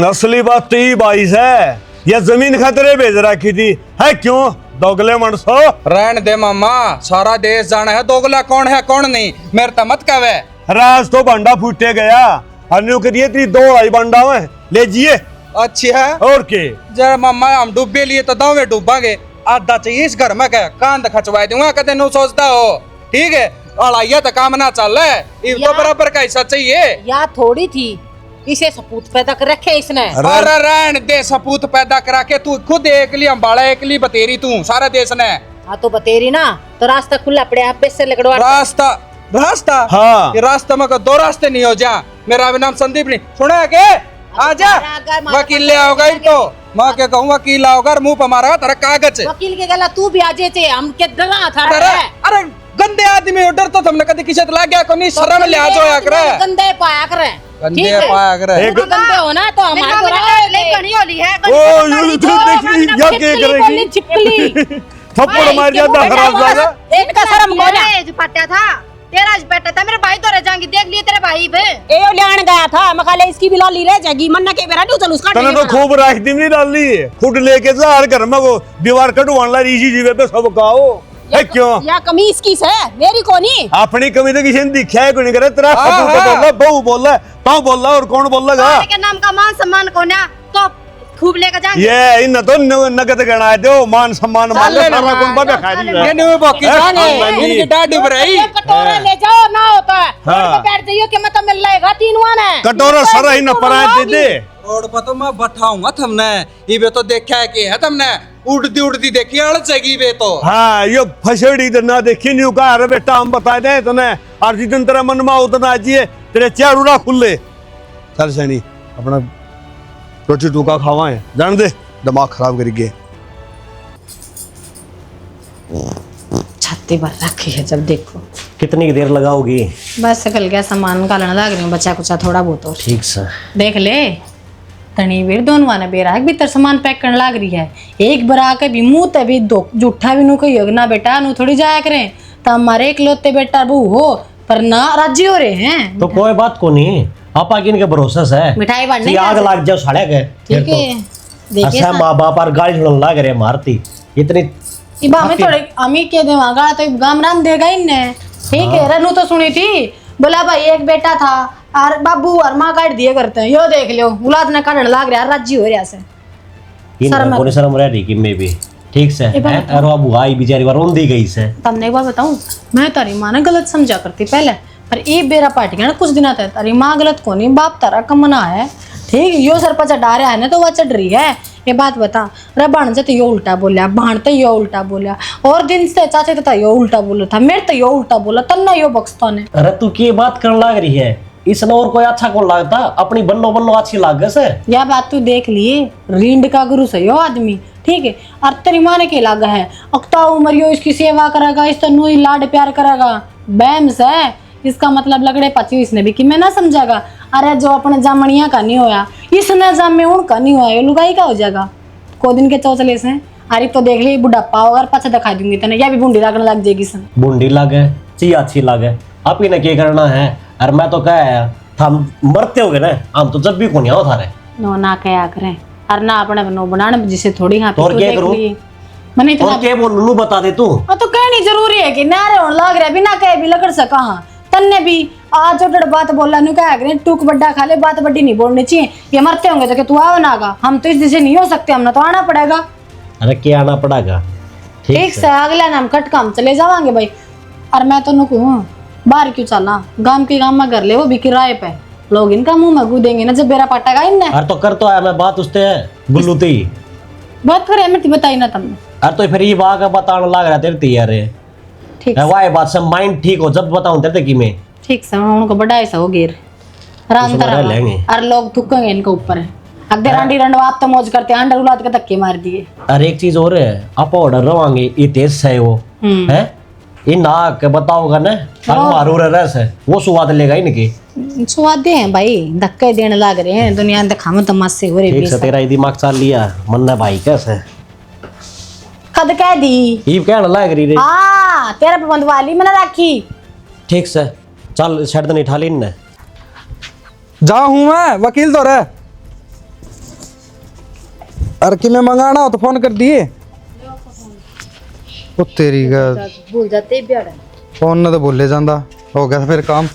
असली बात तो ये बाईस है, यह जमीन खतरे भेज रखी थी है, क्यों दोगले मनसो। रहन दे मामा, सारा देश जाना है दोगला कौन है कौन नहीं, मेरे तो मत कवे। राज तो बंडा फूटे गया, अन्यों के लिए तेरी 2 ढाई बंडा है, ले जिए अच्छी है। और के जरा मामा हम डूबे लिए तो दावे डूबांगे, आधा चाहिए इस घर में क्या कांद खचवा दूंगा, कदे नो सोचता हो, ठीक है। अड़ाइया तो काम ना चल रहा है, तो बराबर का हिस्सा चाहिए। या थोड़ी थी, इसे सपूत पैदा कर रखे इसने। अरे रहन दे, सपूत पैदा करा के तू खुद एकली अंबाड़ा एकली बतेरी तू सारा देश ने। हाँ तो बतेरी ना, तो रास्ता खुला पड़े, आप पैसे लगड़वा। रास्ता हाँ। ये रास्ते में 2 रास्ते नहीं हो जा। मेरा भी नाम संदीप नहीं, सुना के आजा वकील ले आओगा, तो मैं क्या कहूँ वकील आओगा, मुंह पर मारा तेरा कागज। वकील के गला तू भी आजे थे, हम के डरा था। अरे गंदे आदमी डर तो तुमने कभी किसी लग गया को नहीं, शर्म ले आज होया करे, गंदे पाया करे, गंदे पाया करे। गंदे हो ना तो हमारे को होली है, ओ ये तो देखी या के करेगी छिपकली थप्पड़ मार जाता खराब जाएगा। एक का शर्म को ना जो फटा था तेरा आज बेटा था मेरे भाई तो रह जाएंगे देख लिए तेरे भाई बे ए ओ लेन गया था मैं खाले इसकी भी लाली रह जाएगी मन के बेरा नहीं चल उसका तने तो खूब राख दी नहीं डाली खुद लेके जा हर घर में वो दीवार कटवान ला इसी जगह पे सब काओ है क्यों या कमी इसकी है मेरी कोनी अपनी कमी तो किसी ने दिखा है कोई नहीं करे तेरा फटू तो बोल बहू बोल तो बोल और कौन बोलेगा के नाम का मान सम्मान को ना तो खूब लेकर जाएंगे ये इन तो नगद गणा दो मान सम्मान मान सारा कौन बाबा खा रही है ये नहीं बाकी जाने इनकी दाढ़ी भराई कटोरा ले जाओ ना होता है हाँ। और तो बैठ जाइयो कि मैं तो मिल लेगा तीनवा ने कटोरा सारा ही न परा दे दे रोड पर तो मैं बैठाऊंगा तुमने ये तो देखा है कि है तुमने उड़ती देखी अड़ जाएगी वे तो हाँ ये फसड़ी तो ना देखी नहीं का अरे बेटा हम बता दे तने और जितन तेरा मन में उतना आजिए तेरे चार उड़ा खुले चल सैनी अपना रोटी टूका खावाए जान दे दिमाग खराब करेंगे छाती भर रखी है जब देखो। कितनी देर लगाओगी? बस कल गया सामान निकालने लग रही हूँ बच्चा कुचा थोड़ा बहुत और ठीक सर। देख ले तनी वीर दोनों वाने बेरा भीतर सामान पैक करने लग रही है एक बरा के भी मुंह ते भी दो जूठा भी नु कही ना बेटा नु थोड़ी जाया करें तो हमारे इकलौते बेटा बहू हो पर ना राजी हो रहे हैं। तो कोई बात को नहीं आपा की इनके भरोसा से मिठाई बांटने सी आग लग जाओ साढ़े के ठीक है देखिए अच्छा माँ बाप और गाड़ी छोड़ने लग रहे मारती इतनी इबा हमें थोड़े अमी के दे वहां तो गामरान देगा इनने ठीक है रनु तो सुनी थी बोला भाई एक बेटा था और बाबू और माँ काट दिए करते हैं यो देख लो औलाद ने काटने लग रहा राजी हो रहा से इन शर्म रह रही कि मैं भी ठीक से और अब आई बेचारी बार रोन दी गई से तमने एक बार बताऊं मैं तारी माँ ने गलत समझा करती पहले पर ये बेरा पार्टी ना कुछ दिन आता है तारी माँ गलत को नहीं बाप तारा कमना है ठीक यो सर पर चढ़ा रहा है ना तो वह चढ़ रही है ये बात बता रे भाण से तो यो उल्टा बोलिया भाण तो यो उल्टा बोलिया और दिन से चाचे तो यो उल्टा बोला था मेरे तो यो उल्टा बोला तन्ना यो बख्शता ने। अरे तू की बात करने लग रही है इसने और कोई अच्छा कौन लगता अपनी बन्नो बन्नो अच्छी लाग से यह बात तू देख लिए रींड का गुरु से यो आदमी ठीक है और तेरी माँ ने के लागा है अक्ता उम्र यो इसकी सेवा करेगा इस तनु ही लाड प्यार करेगा बैम्स है इसका मतलब लगड़े पाची इसने भी कि मैं ना समझागा अरे जो अपने जामणिया का नहीं होया इसने जाम में उनका नहीं होया लुगाई का हो जाएगा को दिन के चौचले से अरे तो देख ली बुढ़ापा होगा पाछा दिखा दूंगी तेने या भी बूंदी लागने लग जाएगी सन बूंदी लागे ची अच्छी लागे आप ही ने क्या करना है और मैं तो कह हम मरते हो गए ना हम तो जब भी कौन आओ थारे नो ना क्या करें और ना अपने नो बनाने जिसे थोड़ी हाँ तो क्या करूं मैंने इतना और क्या बोल नू बता दे तू तो कहनी जरूरी है कि नारे होने लग रहा बिना कहे भी लगड़ सका हाँ तन्ने भी आज जो बात बोला नु क्या करें टूक बड्डा खा ले बात बड्डी नहीं बोलनी चाहिए ये मरते होंगे तो कि तू आओ ना हम तो इस दिशा नहीं हो सकते हमने तो आना पड़ेगा। अरे क्या आना पड़ेगा ठीक से अगला नाम कट काम चले जावांगे भाई और मैं तो नुकू बाहर क्यों चला गांव के गांव में घर ले वो भी किराए पे लोग इनका मुंह में गूदेंगे ना जब बेरा पाटेगा इनने। अरे तो कर तो आया मैं बात उससे गुल्लू ती बात करे मैं बताई ना तुमने अरे तो फिर ये बात का बताने लग रहा तेरे तैयार है ठीक वाह बात से माइंड ठीक हो जब बताऊं तेरे कि मैं ठीक से उनको बड़ा ऐसा हो गिर राम तरह और लोग थुकेंगे इनके ऊपर अगर रांडी रंडवा आप तो मौज करते अंडर उलाद के धक्के मार दिए। अरे एक चीज और है आप ऑर्डर रवांगे ये तेज से वो है ये नाक के बताओगा ना मारू रह से वो स्वाद लेगा इनकी स्वाद हैं भाई धक्के देने लग रहे हैं दुनिया में खाम तमाशे हो रहे ठीक से तेरा दिमाग चल लिया मन्ना भाई कैसे कद कह दी ये कहने लग रही रे हां तेरा पाबंद वाली मैंने रखी ठीक से चल शर्त नहीं ठाली ने जा हूं मैं वकील तो रह अरे कि मैं मंगाना हो तो फोन कर दिए ओ तेरी का भूल जाते बियाड़ फोन ना तो भूले जांदा हो गया फिर काम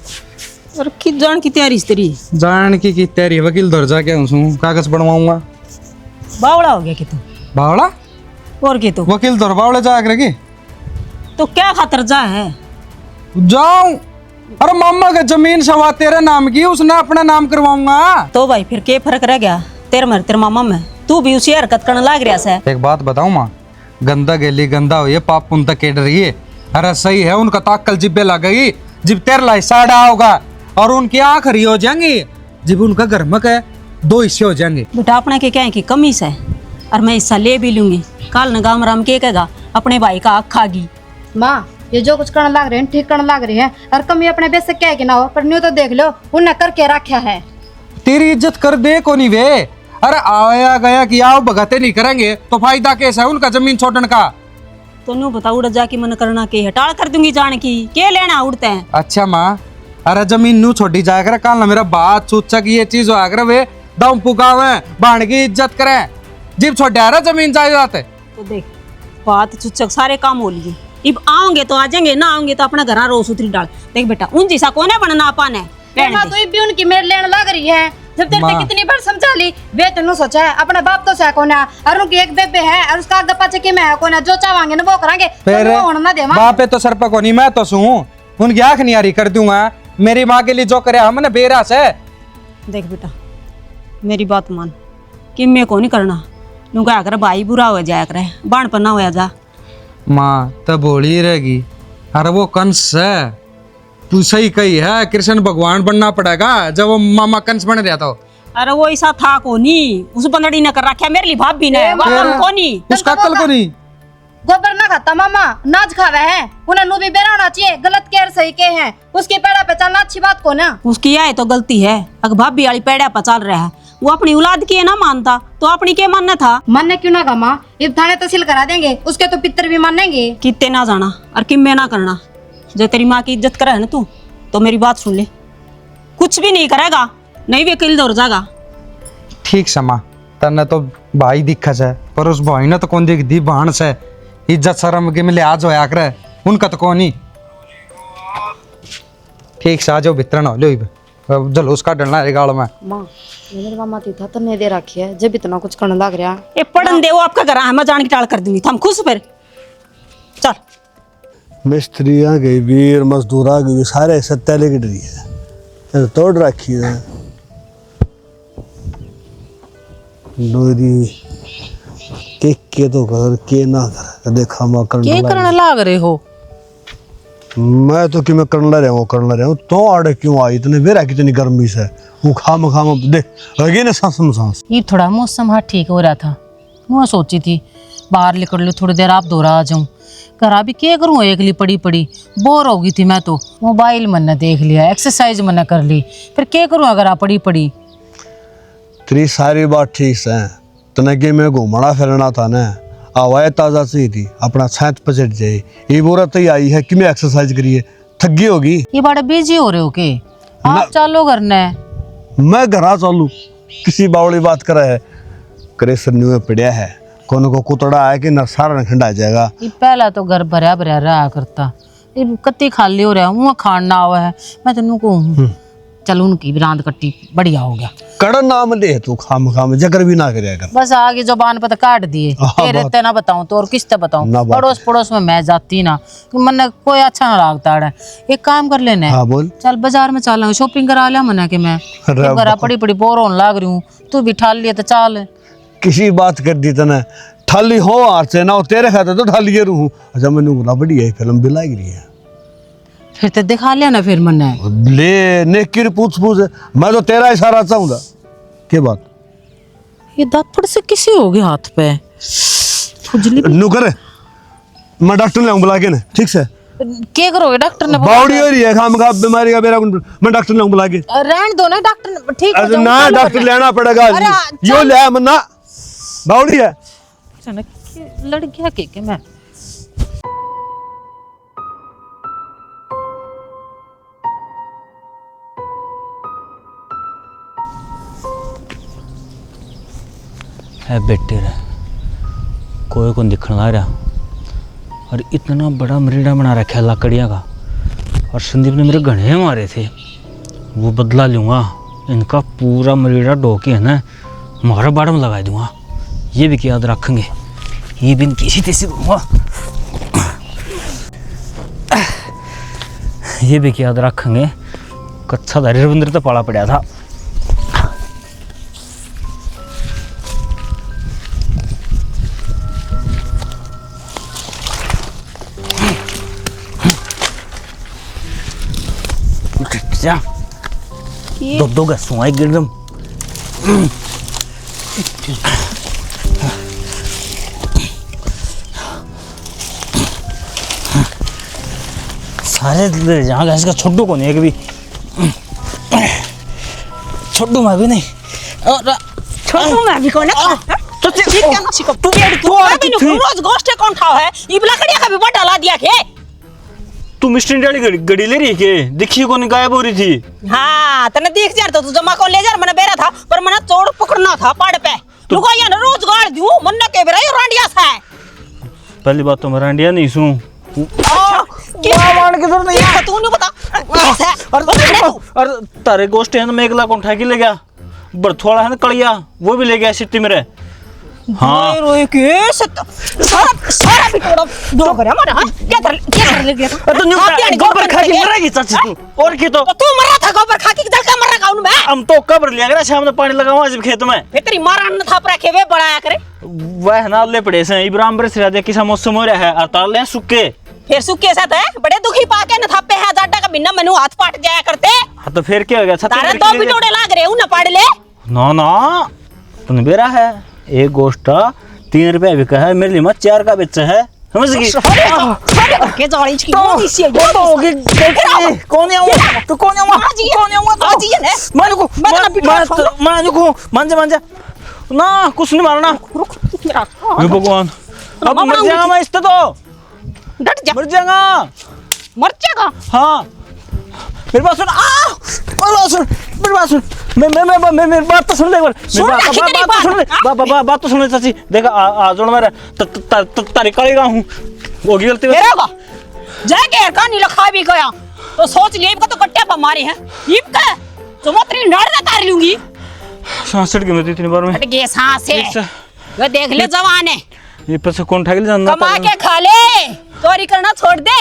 और की जान की तैयारी तेरी जान की तैयारी वकील दर जाके हूं कागज बनवाऊंगा बावड़ा हो गया कि तू बावड़ा और के तू वकील दर बावड़े जा करेगी तो क्या खातर जा है जाऊं अरे मामा का जमीन सवा तेरे नाम की उसने अपना नाम करवाऊंगा तो भाई फिर क्या फर्क रह गया तेरे मामा में तू भी उसी हरकत करने लग रहा है। एक बात बताऊं माँ गंदा गेली गंदा हो ये पाप पुन तक केट रही है अरे सही है उनका ताकल जिब्बे लग गई जिब तेरे लाई साड़ा होगा और उनकी आखिरी हो जाएंगी जिब उनका घर में है 2 हिस्से हो जाएंगे बेटा अपने के क्या है कि कमी से और मैं हिस्सा ले भी लूंगी काल न गाम राम के कहेगा अपने भाई का आँख खागी माँ ये जो कुछ करने लग रहे हैं ठीक करने लग रही है और कमी अपने बेस से क्या है कि ना हो पर न्यू तो देख लो उन्हें करके रखा है तेरी इज्जत कर दे कोनी वे अरे आया गया कि आओ भगते नहीं करेंगे तो फायदा कैसा है उनका जमीन छोड़ने का तो न्यू बता उड़ जा की मन करना के हटाल कर दूंगी जान की के लेना उड़ते हैं। अच्छा माँ, अरे जमीन नू छोड़ी जाया करे, कल ना मेरा बात सोचा कि ये चीज होया करे वे दम पुकावे बाण की इज्जत करे, जीप छोड़ा रहा जमीन जायदाद है। तो देख बात चुचक सारे काम हो लिए, अब आओगे तो आ जाएंगे, ना आओगे तो अपना घर रो सुथरी डाल। देख बेटा उन जैसा कौन है बनना अपन है। माँ तो भी उनकी मेरे लेने लग रही है, जब तेरे माँ। कितनी बार समझा ली वे तेनू सोचा है अपना बाप तो से कौन है और उनकी एक बेबे है और उसका आगे पाछे की मैं है कौन है, जो चाहेंगे ना वो करांगे, फिर तो होना ना दे माँ। बाप है तो सर पे कोनी, मैं तो सू उनकी आंख नहीं हारी कर दूंगा। मेरी माँ के लिए जो करे हमने बेरास है। देख बेटा मेरी बात मान कि मैं को नहीं करना, नु क्या कर भाई बुरा हो जाया करे, बाण पन्ना होया जा। माँ तब बोली रहेगी, अरे वो कंस है, तू सही कही है, कृष्ण भगवान बनना पड़ेगा जब वो मामा कंस बन रहा था। अरे वो ऐसा था को नहीं, उस बंदड़ी ने कर रखा मेरे लिए भाभी ने, वो हम को नहीं। उसका अक्ल को नहीं। गोबर ना खाता मामा, नाच खावे है, उन्हें नु भी बेरा होना चाहिए, गलत केयर सही के हैं, उसकी पेड़ा पे चलना अच्छी बात को ना। उसकी आए तो गलती है, अगर भाभी वाली पेड़ा पर चल रहा है, वो अपनी औलाद की है ना मानता तो अपनी के मानना था। मानने क्यों ना माँ, ये थाने तहसील करा देंगे, उसके तो पितर भी मानेंगे। कितने ना जाना और किम्मे ना करना, जो तेरी माँ की इज्जत करे है ना तू, तो मेरी बात सुन ले, कुछ भी नहीं करेगा, नहीं वकील दौड़ जाएगा। ठीक समा तने तो भाई दिखा है, पर उस भाई ने तो कौन दिख दी बहन से, इज्जत शर्म के मिले आज होया करे, उनका तो कौन ही। ठीक से आ जाओ भितर ना लो, जलूस का डलना है गाल में। माँ मेरे मामा थी था तो नहीं दे रखी है, जब इतना कुछ करने लग रहा। ये पढ़न दे वो आपका घर है, मैं जान की टाल कर दूंगी, हम खुश फिर चल। मिस्त्रियाँ गई वीर मजदूरा गई सारे सत्या लेके डरी है, तोड़ रखी है डोरी के तो कर के ना कर देखा मैं के करने लाग रहे हो? मैं तो कि मैं करना रहा हूँ तो आड़े क्यों आई इतने बेरा कितनी गर्मी से वो खाम देख लगी ना सांस। ये थोड़ा मौसम हाँ ठीक हो रहा था, मैं सोची थी बाहर निकल लो थोड़ी देर, आप दोहरा आ जाऊं, करा भी क्या करूँ, एकली पड़ी पड़ी बोर हो गई थी मैं तो। मोबाइल मैंने देख लिया, एक्सरसाइज मैंने कर ली, फिर क्या करूँ अगर आप पड़ी पड़ी। तेरी सारी बात ठीक है, तने के मैं घूमना फिरना था ना, आवाज़ ताज़ा सी थी, अपना सेहत पचट जाए, ये बोरत ही आई है कि मैं एक्सरसाइज करिए, थकी होगी। ये बड़े बिजी हो रहे हो के, आप चलो करना है। मैं घरा चालू किसी बावली बात करा है, करे सरनी में पड़ा है, कोनो को कुतड़ा है कि न सारा खंडा जाएगा। ये पहला तो घर भरया भरया रहा करता, ये कत्ती खाली हो रहा हूँ, खाना हुआ है, मैं तेन को चल उनकी भी रांद कट्टी बढ़िया हो गया। कड़न नाम ले तू खाम जगर भी ना करेगा, बस आगे जबान पे तो काट दिए, रहते ना बताऊं तो और किसते बताऊं, पड़ोस पड़ोस में मैं जाती ना, मन कोई अच्छा ना लगता है। एक काम कर लेने, हाँ बोल, चल बाजार में चल शॉपिंग करा लिया मना के, मैं घर पड़ी पड़ी बोर होने लग रही हूँ, तू भी ठाल लिया तो चल। किसी बात कर दी तने ठाली हो आर से ना तेरे खाते तो ठालिए रहूं। अच्छा मैंने बोला बढ़िया फिल्म भी लाग रही है, फिर तो दिखा लिया ना, फिर मैंने ले नेकी पूछ मैं तो तेरा इशारा चाहूंगा। क्या बात? ये दांत से किसी हो गया हाथ पे खुजली नु करे, मैं डॉक्टर ले बुला के ना, ठीक से क्या करोगे? डॉक्टर ने बावड़ी हो रही है खाम खा बीमारी का मेरा, मैं डॉक्टर ले बुला के रहने दो ना, डॉक्टर ठीक हो जाऊं, ना डॉक्टर लेना पड़ेगा, यो ले मन्ना बावड़ी है लड़कियां के मैं है बेटे रे, कोई को दिखने ला रहा, और इतना बड़ा मरीड़ा बना रखा है लकड़ियाँ का, और संदीप ने मेरे घने मारे थे, वो बदला लूँगा, इनका पूरा मरीड़ा ढोके है ना मारा बाड़म लगा दूँगा, ये भी याद रखेंगे, ये भी किसी तैसी दूँगा, ये भी याद रखेंगे। कच्चा धारी रविंद्र तो पाला पड़ा था। दो गसुआ गिरदम सारे जहाँ गैस का छोटू को नहीं, एक भी छोटू मैं भी नहीं, छोटू मैं भी कौन है? ठीक है ना सिको तू अभी रोज गोश्त कौन खाओ है ये लकड़ियां का भी बड़ा ला दिया के तुम स्टैंड वाली गड़ी ले रही के दिखी को नहीं गायब हो रही थी। हाँ तने देख जार तो तू जमा को ले जार मैंने बेरा था पर मैंने चोड़ पकड़ना था पाड़ पे लुका या ना रोज गाड़ दूं मन के बेरा ये रांडिया सा है। पहली बात तो मैं रांडिया नहीं सूं मान किधर नहीं है तू नहीं बता और तारे गोश्त है ना मैं एकला कौन उठा के ले गया बरथोड़ा है ना कड़िया वो भी ले गया सिट्टी मेरे। हाँ रोए के सारा बिटोड़ा दो करे हमारा हां क्या कर ले गया तो गोबर खा के मरेगी चाची तू और की तो तू मरा था गोबर खा के किधर का मरा गाउन में हम तो कब्र लिया करा शाम में पानी लगाऊं आज खेत में फिर तेरी मारा न था रखे वे बढ़ाया करे वह ना ले पड़े से इब्राहिम बरस रहा किसा मौसम हो रहा है और तार ले सूखे फिर सूखे साथ है बड़े दुखी पाके न थापे है जाटा का बिना मनु हाथ पाट जाया करते। हाँ तो फिर क्या हो गया तारे तो बिटोड़े लाग रहे हूं ना पाड़ ले ना ना तुमने बेरा है एक गोश्त 3 रुपए बिका है मेरे लिए मत 4 का बेचा है समझ गई के जाड़ी की मोदी सी वो तो होगी कौन है तो कौन है आज ये ने मान को मान जा ना कुछ नहीं मारना हे भगवान अब मर जाएगा मैं इस तो डट जा मर जाएगा हाँ मेरी बात सुन मेरी बात सुन मैं मेरी बात तो सुन ले बात तो सुन ले चाची देखा आ जोड़ मेरे तारी करेगा हूँ वो गलती जाके का नहीं लखा भी गया तो सोच लिए का तो कट्टे पर मारे हैं ईप का तो मैं तेरी नाड़ ना तार लूंगी सांस चढ़ गई मैं इतनी बार में हट गए सांस है वो देख ले जवान है ये पैसे कौन उठा के ले जाना कमा के खा ले चोरी करना छोड़ दे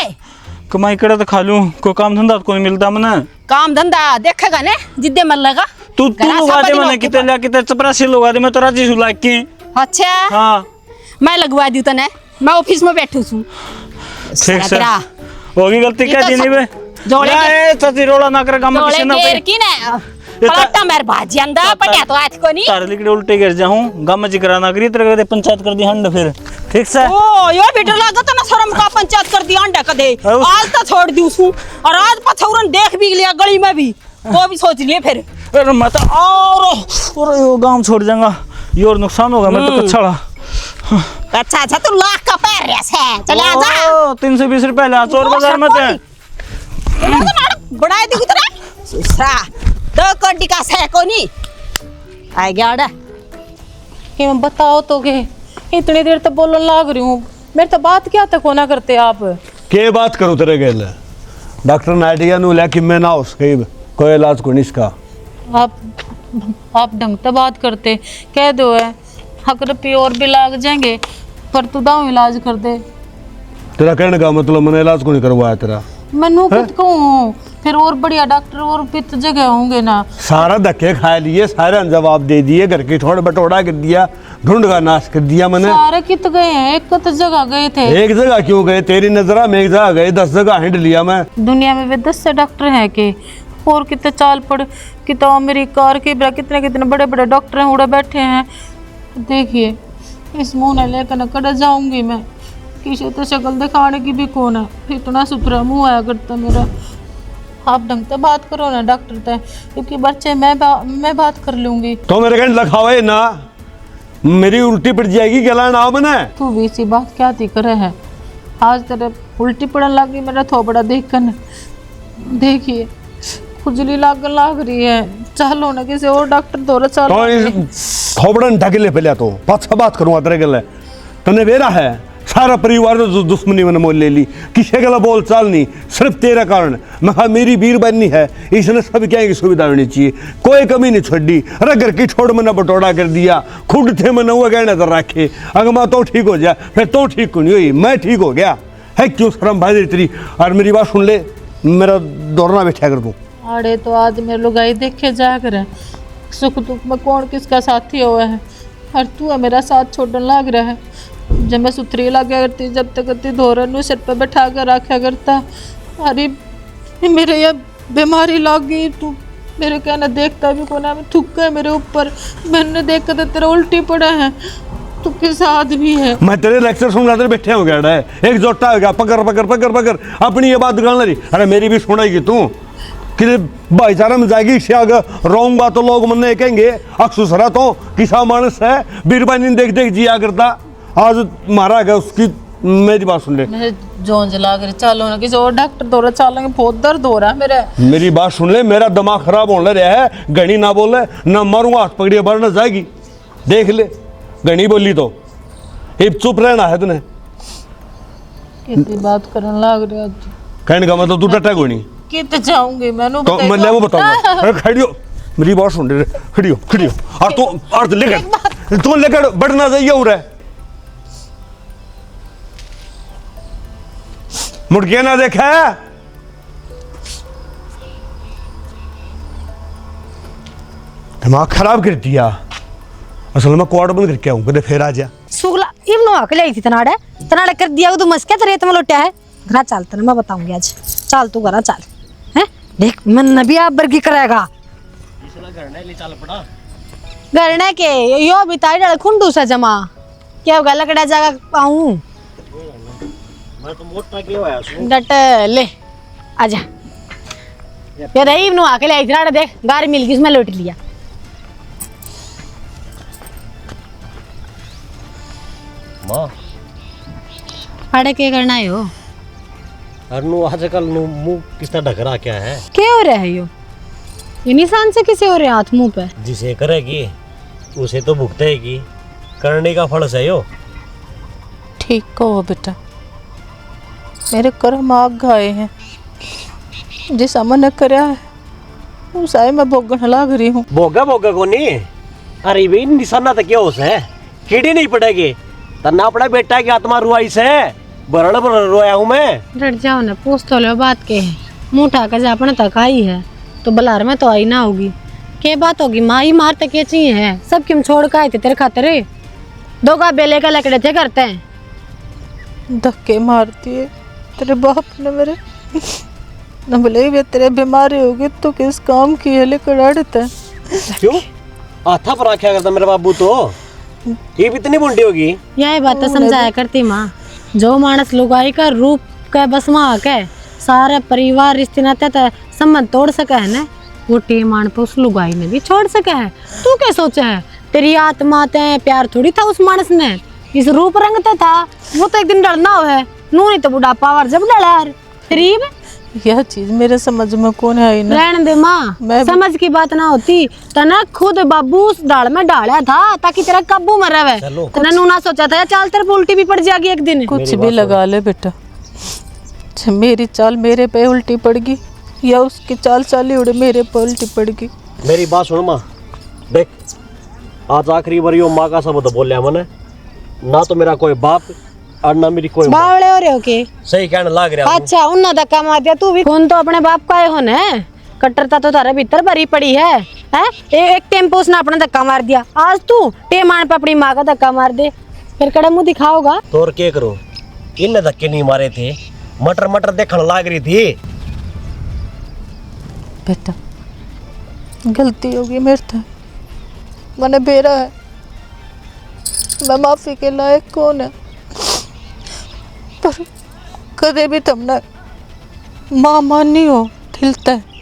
कमाई करे तो खा लूं कोई काम धंधा कोई मिलता मने काम धंधा देखेगा ने जिद्दे मन लगा तू लगा दे मने किते ला किते चपरासी लगा दे मैं तो राजी हूं लाइक की अच्छा हां मैं लगवा दूं तने मैं ऑफिस में बैठू छूं ठीक से होगी गलती क्या जीनी में जोड़े ए चाची रोला ना करे काम किसी ना पे की ने पलाटा मेर भाजी अंदा पटिया तो आज को नहीं तार लिकड़े उल्टे गिर जाऊं गांव में जिक्र ना करी तेरे पंचायत कर दी हंड फिर ठीक से ओ यो बेटा लागत ना शर्म का पंचायत कर दी अंडा कदे आज तो छोड़ दूं छूं और आज पछौरन देख भी लिया गली में भी तो भी सोच लिए फिर अरे मत और यो गांव छोड़ जाऊंगा ये और नुकसान होगा मैं तो कच्छड़ा अच्छा अच्छा तू लाख का पैर है चले आ जा 320 रुपए ला चोर बाजार में थे बढ़ाए दी उतरा दूसरा तो कोटी का से कोनी आ गया ऑर्डर कि मैं बताओ तो के इतनी देर तक बोलने लाग रही हूँ मेरे तो बात क्या तक होना करते आप के बात करूँ तेरे गेल डॉक्टर नाइटिया नु लेकिन मैं ना उसके कोई इलाज को नहीं इसका आप ढंग से बात करते कह दो है अगर रुपये और भी लाग जाएंगे पर तू दाऊ इलाज कर दे तेरा कहने का मतलब मैंने इलाज को नहीं करवाया तेरा मैनू खुद कहूँ फिर और बढ़िया डॉक्टर और पित जगह होंगे ना सारा धक्के खा लिए सारे जवाब दे दिए घर की थोड़ा बटोड़ा कर दिया ढूंढ का नाश कर दिया मैंने सारे कित गए हैं एक तो जगह गए थे एक जगह क्यों गए तेरी नजरा में एक जगह गए 10 जगह हिंड लिया मैं दुनिया में वे 10 से डॉक्टर हैं कि और कितने चाल पड़ कितना अमेरिका और के कितने कितने बड़े बड़े डॉक्टर हैं उड़े बैठे हैं देखिए इस मुंह ने लेकर न कड़ जाऊंगी मैं किसी तो शक्ल दिखाने की भी कौन है इतना सुथरा मुंह आया करता मेरा आप ढंग से बात करो ना डॉक्टर से क्योंकि बच्चे मैं बात कर लूंगी तो मेरे कहने लखावे ना मेरी उल्टी पड़ जाएगी गला ना मैंने तू भी इसी बात क्या थी करे है आज तेरे उल्टी पड़ने लगी मेरा थोबड़ा देख कर देखिए खुजली लाग रही है चलो ना किसी और डॉक्टर दौरा चल तो थोबड़न ढक ले पहले तो पाछा बात करूंगा तेरे गले तने बेरा है सारा परिवार ने दुश्मनी मैंने मोल ले ली किसी गला बोल चाल नहीं सिर्फ तेरा कारण मैं कहा मेरी वीर बननी है इसने सब क्या की सुविधा होनी चाहिए कोई कमी नहीं छोड़ी अरे घर की छोड़ मैंने बटोड़ा कर दिया खुद थे मैंने हुआ कहने तो रखे अगर मैं तो ठीक हो जाए फिर तो ठीक को नहीं हुई मैं ठीक हो गया है क्यों शर्म भाई तेरी और मेरी बात सुन ले मेरा दौड़ना बैठा कर तू अरे तो आज मेरे लोग आई देखे जा कर सुख दुख में कौन किसका साथी हुआ है और तू है मेरा साथ छोड़ने लग रहा है जब मैं सुथरी लगा करती जब तक करती धोरन सिर पर बैठा कर रखा करता अरे मेरे ये बीमारी लग गई तू मेरे कहना देखता भी कोना में थूक गए मेरे ऊपर मैंने देखा तो तेरा उल्टी पड़ा है तू किस आदमी है मैं तेरे लेक्चर सुन रहा बैठे हो गया एक जोटा हो गया पकड़ पकड़ पकड़ पकड़ अपनी ये बात गल रही अरे मेरी भी सुनाएगी तू कि भाईचारा में जाएगी से आगे रहूंगा तो लोग मन कहेंगे अक्सुसरा तो किसा मानस है बीरबानी देख देख जिया करता। आज मारा गया उसकी, मेरी बात सुन ले। मेरे जोंज लाग रही, चलो ना किसी और डॉक्टर दौरा चलेंगे, बहुत दर्द हो रहा है मेरे। मेरी बात सुन ले, मेरा दिमाग खराब होने रहा है। घनी ना बोले ना मारूंगा, हाथ पकड़िए बढ़ ना जाएगी। देख ले घनी बोली तो अब चुप रहना है तूने। कितनी बात करने लग रही है, कहने का मतलब तू डटा कोई नहीं कितने जाऊंगी मैंने तो मैं ले वो बताऊंगा। अरे खड़ियो, मेरी बात सुन ले, खड़ियो खड़ियो। और तू लेकर तू लेकर बढ़ना चाहिए उरे मुड़ के ना देखा। दिमाग खराब कर दिया। असल में क्वार्टर बंद करके आऊं, कदे फिर आ जा। सुगला इब्नो अकेले आई थी तनाड़े कर दिया तू मस्के तेरे तुम लोटा है। घरा चल तेरे मैं बताऊंगी आज, चल तू घरा चल हैं। देख मन नबी आप बर्गी करेगा गरने के यो बिताई डल खुंडू सा जमा क्या होगा लकड़ा जागा पाऊं मैं तो मोटा क्यों आया सु डट ले आजा। ये रही इब्नो अकेले आई थी देख गाड़ी मिल गई उसमें लौट लिया। मां अरे क्या करना है हो अरनु आजकल नु मुंह किस तरह ढक रहा क्या है? क्या हो रहा है यो ये निशान से किसे हो रहे हाथ मुंह पे? जिसे करेगी उसे तो भुगतेगी, करने का फल है यो। ठीक कहो बेटा, मेरे कर्म आग गए हैं, जिस मैंने करया है उस आए मैं भोगन लाग रही हूँ। भोगा भोगा को नहीं, अरे भाई निशाना तो क्या उसे कीड़ी नहीं पड़ेगी। तना अपना बेटा की आत्मा रुआई से बरण बरण रोया हूँ मैं। डर जाओ ना, पूछ तो लो बात के है। मुँह ठाकर जा अपने तक आई है तो बलार में तो आई ना होगी। क्या बात होगी माँ ही मारते क्या चाहिए है, सब क्यों छोड़ के आए थे तेरे खातिर? दो का बेले का लकड़े थे करते हैं। धक्के मारती है तेरे बाप ने मेरे, न भले वे तेरे बीमारी होगी तो किस काम की है लेकर आड़ता है। क्यों आथा पर आख्या करता मेरा बाबू तो ये भी इतनी बुंडी होगी। यही बात तो समझाया करती माँ, जो मानस लुगाई का रूप का बस में आके सारे परिवार रिश्ते नाते संबंध तोड़ सके है ना, वो टेमान पे उस लुगाई ने भी छोड़ सके है। तू क्या सोचा है तेरी आत्मा ते प्यार थोड़ी था उस मानस ने, इस रूप रंग ते था। वो तो एक दिन डरना हो है नू नहीं तो बुढ़ापा और जब डरा यार करीब यह चीज मेरे समझ में कौन है ना। रहने दे माँ, समझ की बात ना होती तना खुद बाबू उस डाल में डाला था ताकि तेरा काबू में रहे। तना नू ना सोचा था चाल तेरे पे उल्टी भी पड़ जाएगी एक दिन। कुछ भी लगा ले बेटा, मेरी चाल मेरे पे उल्टी पड़गी या उसकी चाल चाली उड़े मेरे पे उल्टी पड़गी। मेरी बात सुन माँ, देख आज आखिरी बार यो माँ का शब्द बोलिया मैंने, ना तो मेरा कोई बाप और ना मेरी कोई बावड़े हो रहे हो के सही कहने लग रहा हूं। अच्छा उन्ना धक्का मार दिया तू भी खून तो अपने बाप का है होने, कट्टरता तो तारे भीतर भरी पड़ी है हैं? एक टेम्पो उसने अपना धक्का मार दिया, आज तू टेमान पे अपनी माँ का धक्का मार दे, फिर कड़ा मुँह दिखाओगा? तो और क्या करो, इन धक्के नहीं मारे थे, मटर मटर देखने लग रही थी। बेटा गलती होगी मेरे से, मैंने बेरा है, मैं माफी के लायक कौन है, पर कदे भी तुमने माँ मानी हो खिलता है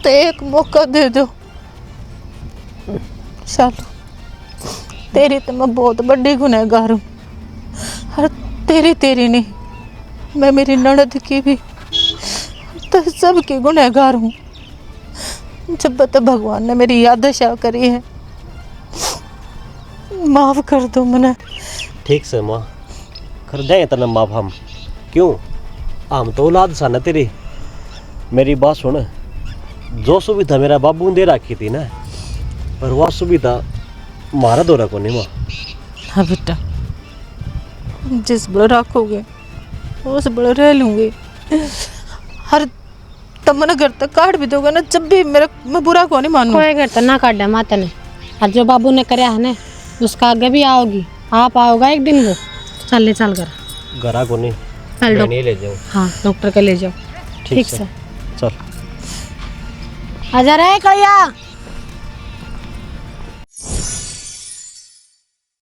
तो एक मौका दे दो। चलो तेरी तो मैं बहुत बड़ी गुनहगार हूँ, और तेरी नहीं मैं मेरी ननद की भी तो सबकी गुनहगार हूँ। जब तो भगवान ने मेरी याद दशा करी है, माफ कर दो मने। ठीक से माँ कर जाए तना माफ हम, क्यों हम तो औलाद सा न तेरी। मेरी बात सुन, जो सुविधा मेरा बाबू ने दे रखी थी ना, पर वह सुविधा मारा दो रखो नहीं माँ। हाँ बेटा, जिस बड़े रखोगे उस बड़े रह लूँगी। हर तब मैंने घर तक काट भी दोगे ना, जब भी मेरा मैं बुरा को नहीं मानूँ। कोई घर तक ना काटा माता ने, और जो बाबू ने कराया है ना उसका आगे भी आओगी, आप आओगा एक दिन वो। चल ले चल कर घरा को नहीं, चल मैं नहीं ले जाऊँ। हाँ डॉक्टर के ले जाओ। ठीक से चल आजा रहे कड़िया।